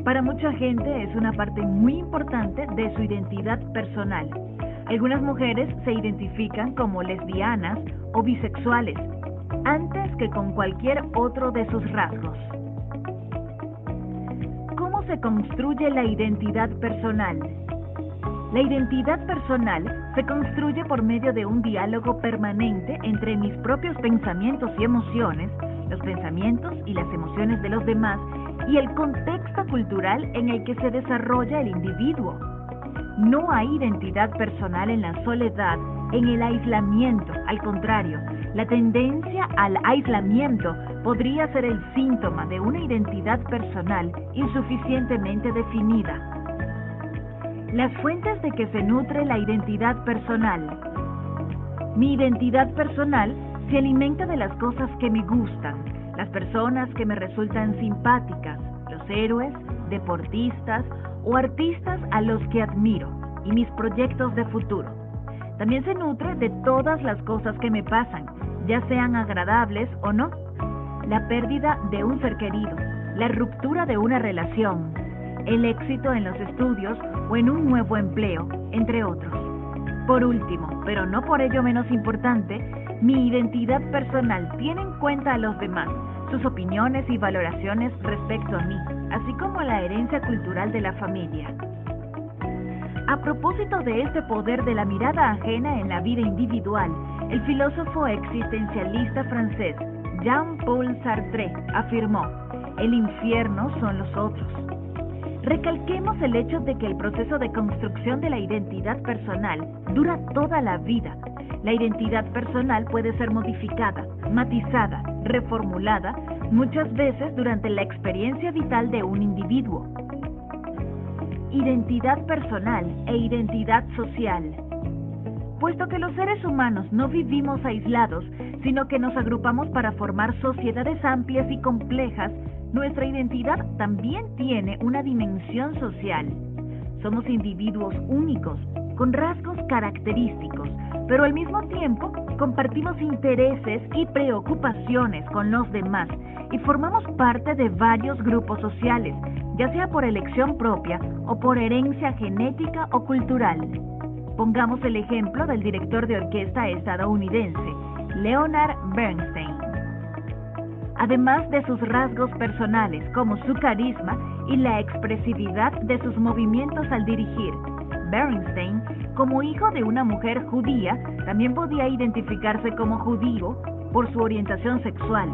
Para mucha gente es una parte muy importante de su identidad personal. Algunas mujeres se identifican como lesbianas o bisexuales, antes que con cualquier otro de sus rasgos. ¿Cómo se construye la identidad personal? La identidad personal se construye por medio de un diálogo permanente entre mis propios pensamientos y emociones, los pensamientos y las emociones de los demás y el contexto cultural en el que se desarrolla el individuo. No hay identidad personal en la soledad, en el aislamiento. Al contrario, la tendencia al aislamiento podría ser el síntoma de una identidad personal insuficientemente definida. Las fuentes de que se nutre la identidad personal. Mi identidad personal se alimenta de las cosas que me gustan, las personas que me resultan simpáticas, los héroes, deportistas o artistas a los que admiro y mis proyectos de futuro. También se nutre de todas las cosas que me pasan, ya sean agradables o no. La pérdida de un ser querido, la ruptura de una relación, el éxito en los estudios o en un nuevo empleo, entre otros. Por último, pero no por ello menos importante, mi identidad personal tiene en cuenta a los demás, sus opiniones y valoraciones respecto a mí, así como la herencia cultural de la familia. A propósito de este poder de la mirada ajena en la vida individual, el filósofo existencialista francés Jean-Paul Sartre afirmó: "El infierno son los otros". Recalquemos el hecho de que el proceso de construcción de la identidad personal dura toda la vida. La identidad personal puede ser modificada, matizada, reformulada, muchas veces durante la experiencia vital de un individuo. Identidad personal e identidad social. Puesto que los seres humanos no vivimos aislados, sino que nos agrupamos para formar sociedades amplias y complejas, nuestra identidad también tiene una dimensión social. Somos individuos únicos, con rasgos característicos, pero al mismo tiempo compartimos intereses y preocupaciones con los demás y formamos parte de varios grupos sociales, ya sea por elección propia o por herencia genética o cultural. Pongamos el ejemplo del director de orquesta estadounidense, Leonard Bernstein. Además de sus rasgos personales, como su carisma y la expresividad de sus movimientos al dirigir, Bernstein, como hijo de una mujer judía, también podía identificarse como judío por su orientación sexual.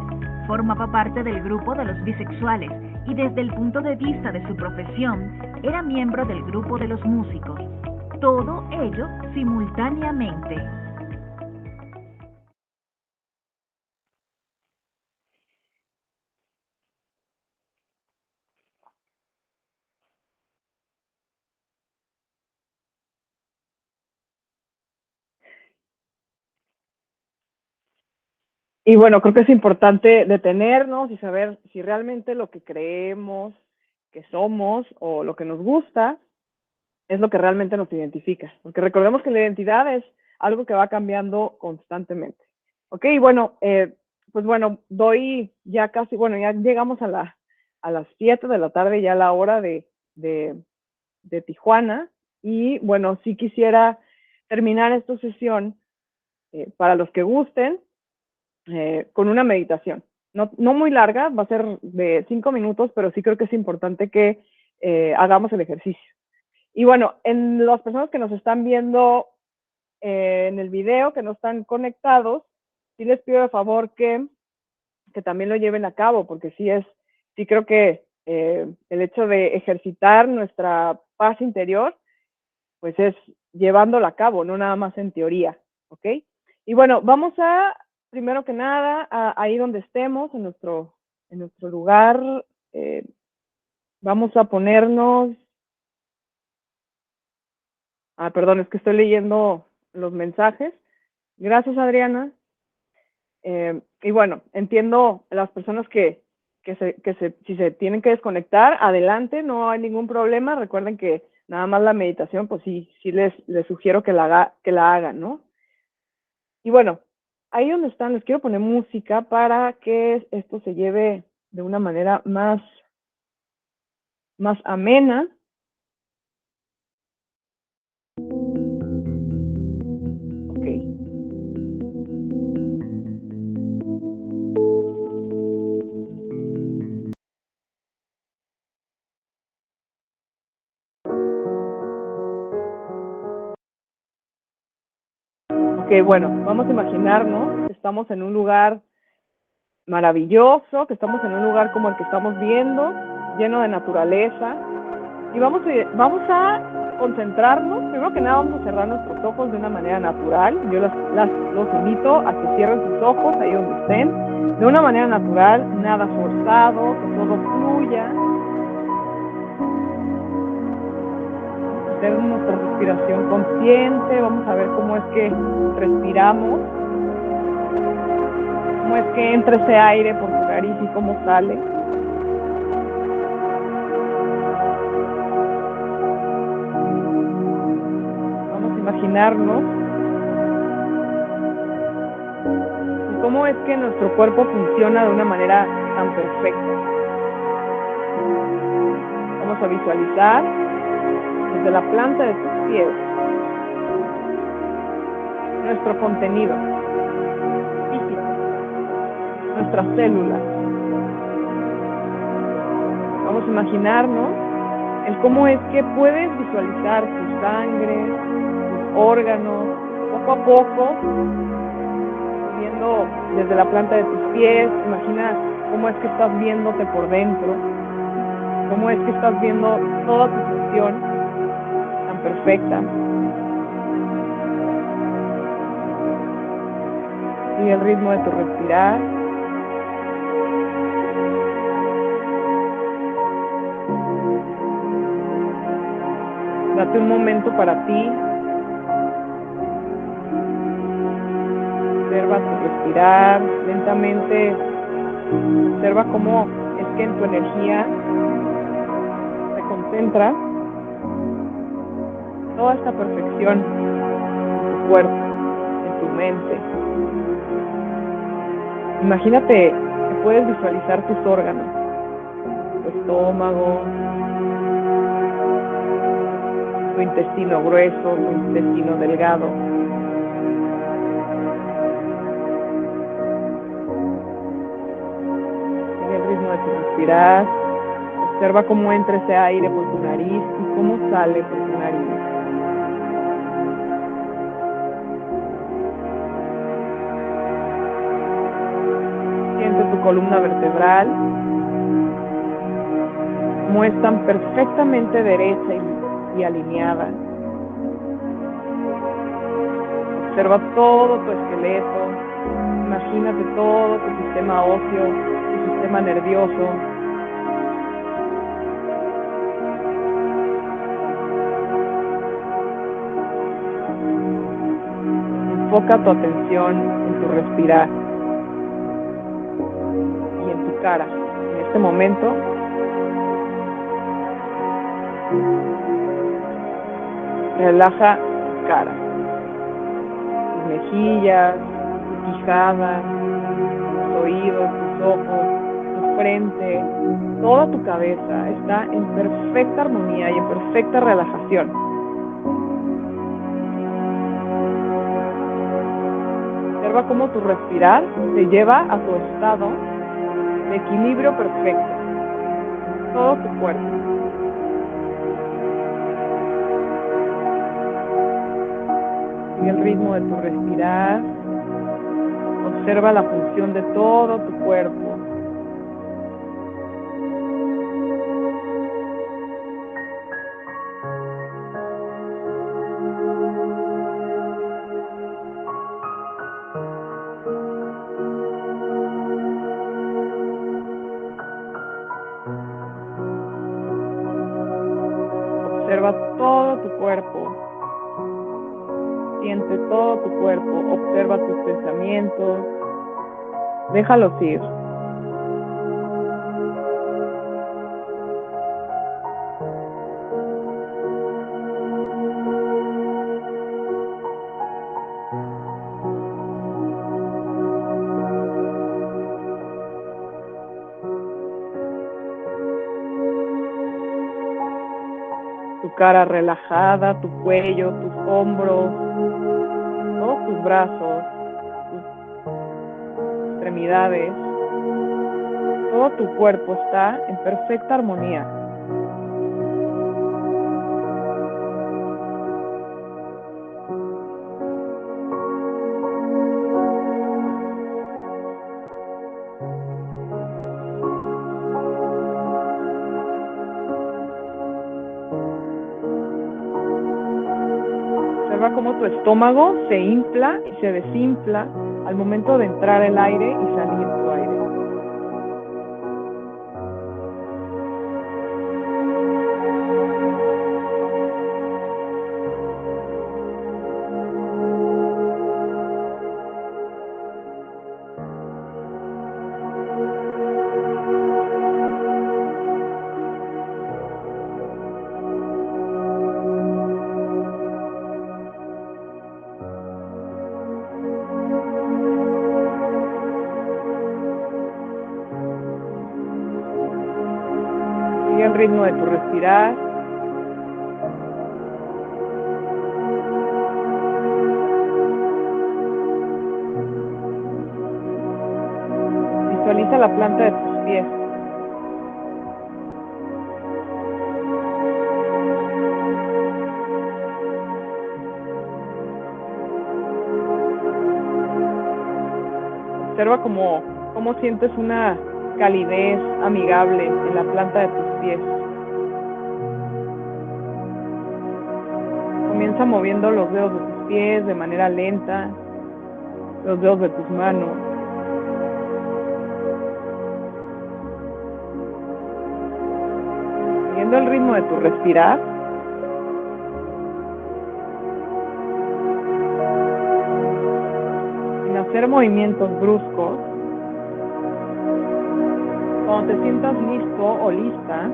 Formaba parte del grupo de los bisexuales y desde el punto de vista de su profesión, era miembro del grupo de los músicos. Todo ello simultáneamente. Y bueno, creo que es importante detenernos y saber si realmente lo que creemos que somos o lo que nos gusta es lo que realmente nos identifica. Porque recordemos que la identidad es algo que va cambiando constantemente. Ok, bueno, pues bueno, doy ya casi, bueno, ya llegamos a las 7 de la tarde, ya la hora de Tijuana. Y bueno, sí quisiera terminar esta sesión para los que gusten, con una meditación. No muy larga, va a ser de 5 minutos, pero sí creo que es importante que hagamos el ejercicio. Y bueno, en las personas que nos están viendo en el video, que no están conectados, sí les pido de favor que también lo lleven a cabo, porque sí creo que el hecho de ejercitar nuestra paz interior, pues es llevándola a cabo, no nada más en teoría, ¿ok? Y bueno, vamos a, primero que nada, ahí donde estemos, en nuestro lugar, vamos a ponernos, perdón, es que estoy leyendo los mensajes. Gracias, Adriana. Y bueno, entiendo las personas que si se tienen que desconectar, adelante, no hay ningún problema. Recuerden que nada más la meditación, pues sí les sugiero que la hagan, ¿no? Y bueno, ahí donde están, les quiero poner música para que esto se lleve de una manera más amena. Ok. Ok, bueno, vamos a imaginarnos que estamos en un lugar maravilloso, que estamos en un lugar como el que estamos viendo. lleno de naturaleza. Y vamos a concentrarnos. Primero que nada vamos a cerrar nuestros ojos de una manera natural. Yo los invito a que cierren sus ojos ahí donde estén. De una manera natural, nada forzado, que todo fluya. Vamos a hacer nuestra respiración consciente. Vamos a ver cómo es que respiramos. Cómo es que entra ese aire por tu nariz y cómo sale. Vamos a imaginarnos cómo es que nuestro cuerpo funciona de una manera tan perfecta. Vamos a visualizar desde la planta de tus pies nuestro contenido físico, nuestras células. Vamos a imaginarnos el cómo es que puedes visualizar tu sangre, tus órganos, poco a poco, subiendo desde la planta de tus pies. Imagina cómo es que estás viéndote por dentro, cómo es que estás viendo toda tu función tan perfecta. Sigue el ritmo de tu respirar. Date un momento para ti. Observa tu respirar lentamente. Observa cómo es que en tu energía se concentra toda esta perfección en tu cuerpo, en tu mente. Imagínate que puedes visualizar tus órganos, tu estómago, tu intestino grueso, tu intestino delgado. Sigue el ritmo de tu respirar. Observa cómo entra ese aire por tu nariz y cómo sale por tu nariz. Siente tu columna vertebral, cómo es tan perfectamente derecha y alineada. Observa todo tu esqueleto, imagínate todo tu sistema óseo, tu sistema nervioso. Enfoca tu atención en tu respirar y en tu cara. En este momento, relaja tu cara, tus mejillas, tu quijada, tus oídos, tus ojos, tu frente, toda tu cabeza está en perfecta armonía y en perfecta relajación. Observa cómo tu respirar te lleva a tu estado de equilibrio perfecto en todo tu cuerpo. Sigue el ritmo de tu respirar. Observa la función de todo tu cuerpo. Observa todo tu cuerpo. Siente todo tu cuerpo. Observa tus pensamientos. Déjalos ir. Tu cara relajada, tu cuello, tus hombros, todos tus brazos, tus extremidades, todo tu cuerpo está en perfecta armonía. Observa cómo tu estómago se infla y se desinfla al momento de entrar el aire y salir tu aire. Sigue el ritmo de tu respirar. Visualiza la planta de tus pies. Observa cómo sientes una calidez amigable en la planta de tus pies. Comienza moviendo los dedos de tus pies de manera lenta, los dedos de tus manos. Siguiendo el ritmo de tu respirar, sin hacer movimientos bruscos. Cuando te sientas listo o lista,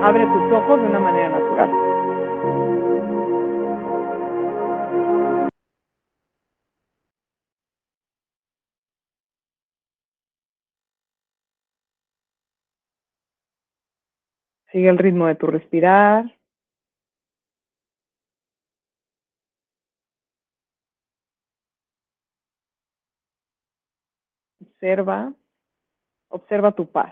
abre tus ojos de una manera natural. Sigue el ritmo de tu respirar. Observa tu paz.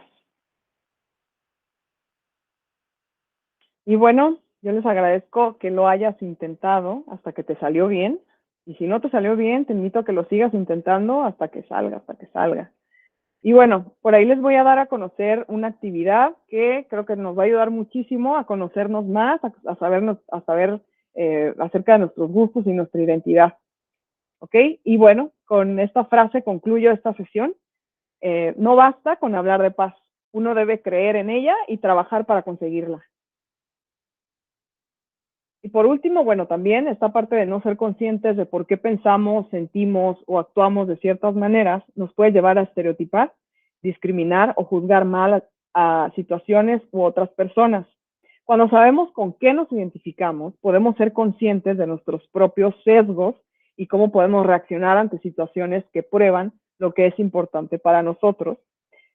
Y bueno, yo les agradezco que lo hayas intentado hasta que te salió bien. Y si no te salió bien, te invito a que lo sigas intentando hasta que salga. Y bueno, por ahí les voy a dar a conocer una actividad que creo que nos va a ayudar muchísimo a conocernos más, a saber acerca de nuestros gustos y nuestra identidad. ¿Ok? Y bueno, con esta frase concluyo esta sesión. No basta con hablar de paz. Uno debe creer en ella y trabajar para conseguirla. Y por último, bueno, también esta parte de no ser conscientes de por qué pensamos, sentimos o actuamos de ciertas maneras nos puede llevar a estereotipar, discriminar o juzgar mal a situaciones u otras personas. Cuando sabemos con qué nos identificamos, podemos ser conscientes de nuestros propios sesgos y cómo podemos reaccionar ante situaciones que prueban lo que es importante para nosotros.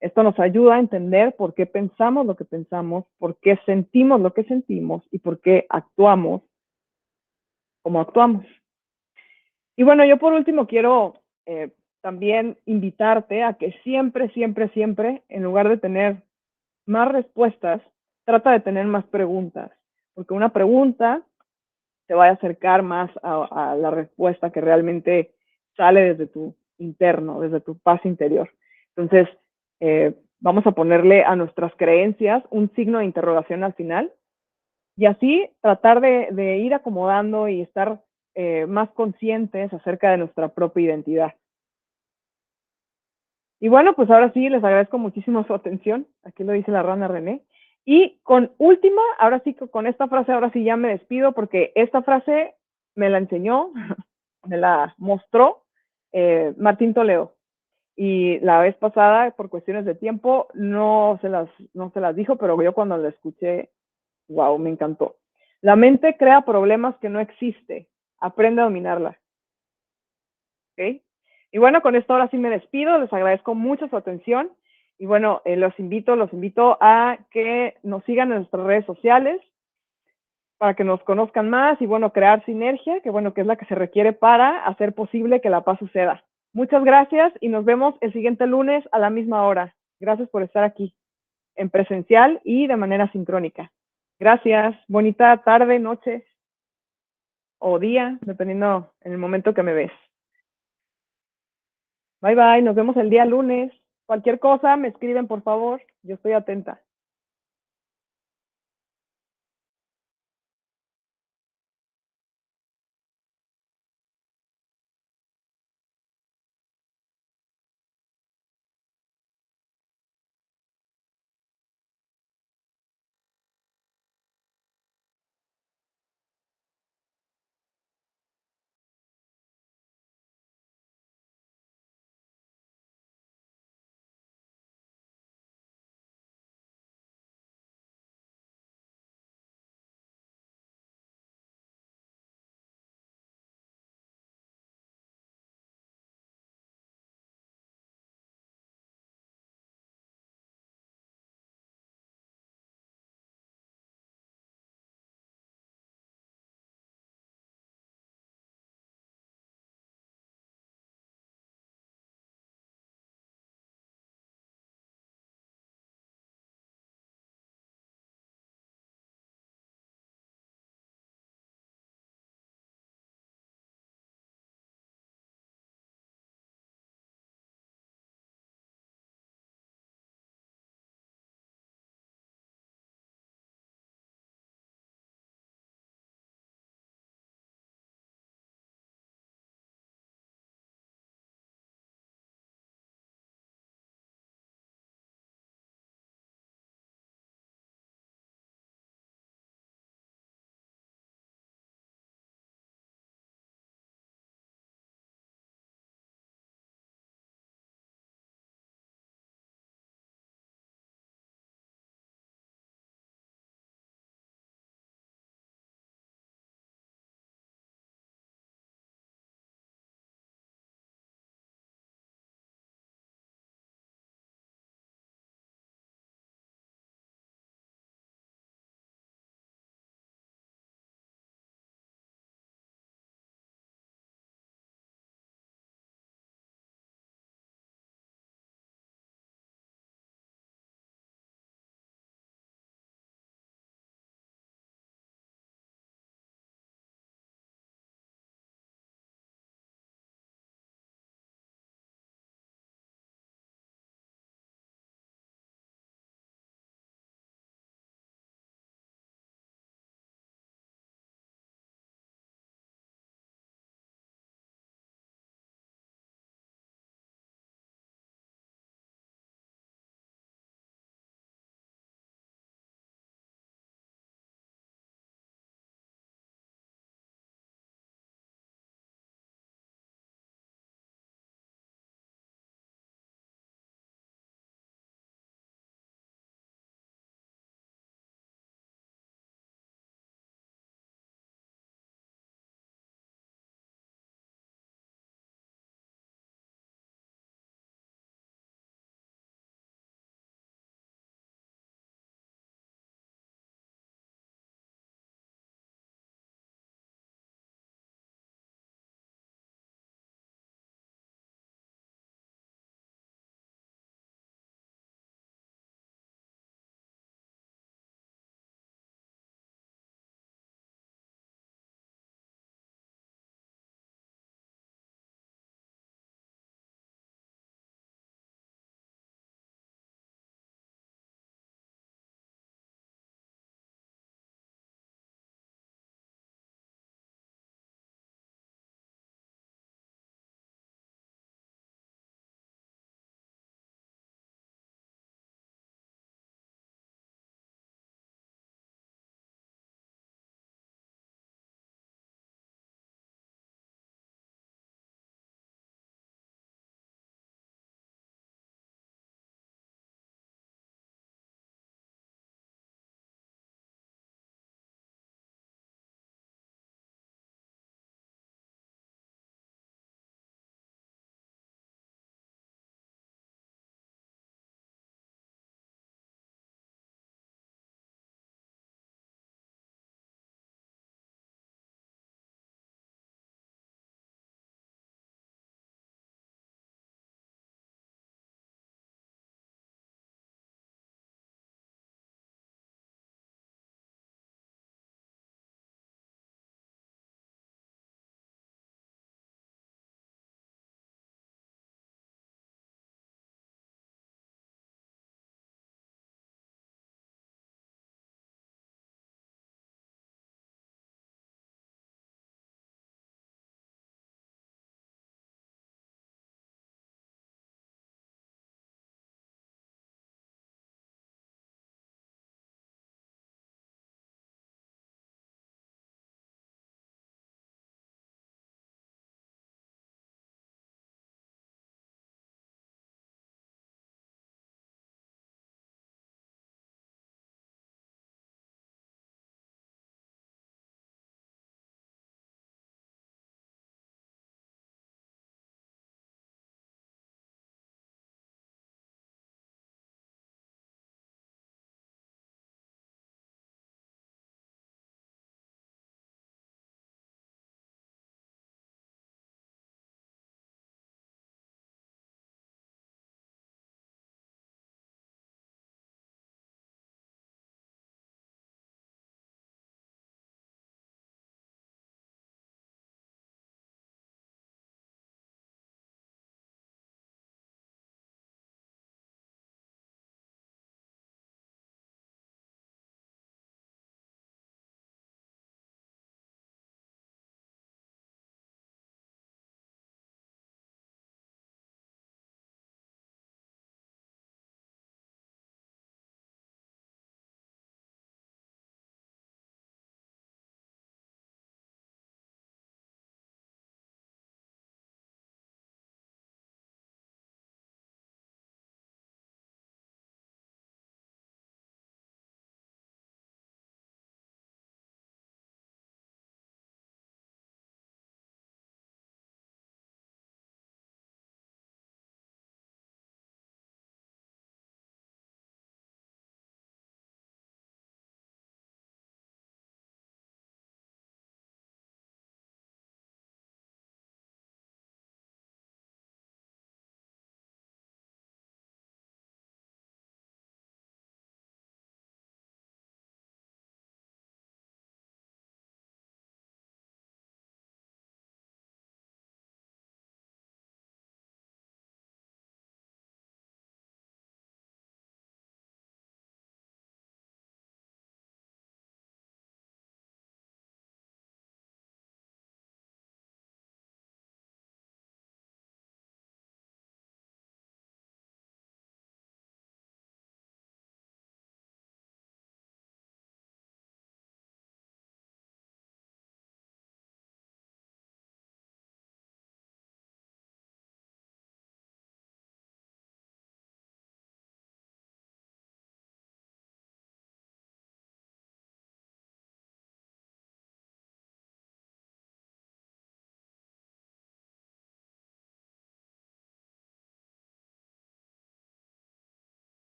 Esto nos ayuda a entender por qué pensamos lo que pensamos, por qué sentimos lo que sentimos y por qué actuamos como actuamos. Y bueno, yo por último quiero también invitarte a que siempre, en lugar de tener más respuestas, trata de tener más preguntas, porque una pregunta te va a acercar más a la respuesta que realmente sale desde tu interno, desde tu paz interior. Entonces, vamos a ponerle a nuestras creencias un signo de interrogación al final y así tratar de ir acomodando y estar más conscientes acerca de nuestra propia identidad. Y bueno, pues ahora sí, les agradezco muchísimo su atención. Aquí lo dice la rana René. Y ahora sí, con esta frase, ahora sí ya me despido porque esta frase me la enseñó, me la mostró Martín Toledo. Y la vez pasada, por cuestiones de tiempo, no se las dijo, pero yo cuando la escuché, wow, me encantó. La mente crea problemas que no existe. Aprende a dominarla. ¿Ok? Y bueno, con esto ahora sí me despido. Les agradezco mucho su atención. Y bueno, los invito a que nos sigan en nuestras redes sociales para que nos conozcan más y bueno, crear sinergia, que bueno, que es la que se requiere para hacer posible que la paz suceda. Muchas gracias y nos vemos el siguiente lunes a la misma hora. Gracias por estar aquí, en presencial y de manera sincrónica. Gracias. Bonita tarde, noche o día, dependiendo en el momento que me ves. Bye, bye. Nos vemos el día lunes. Cualquier cosa, me escriben, por favor. Yo estoy atenta.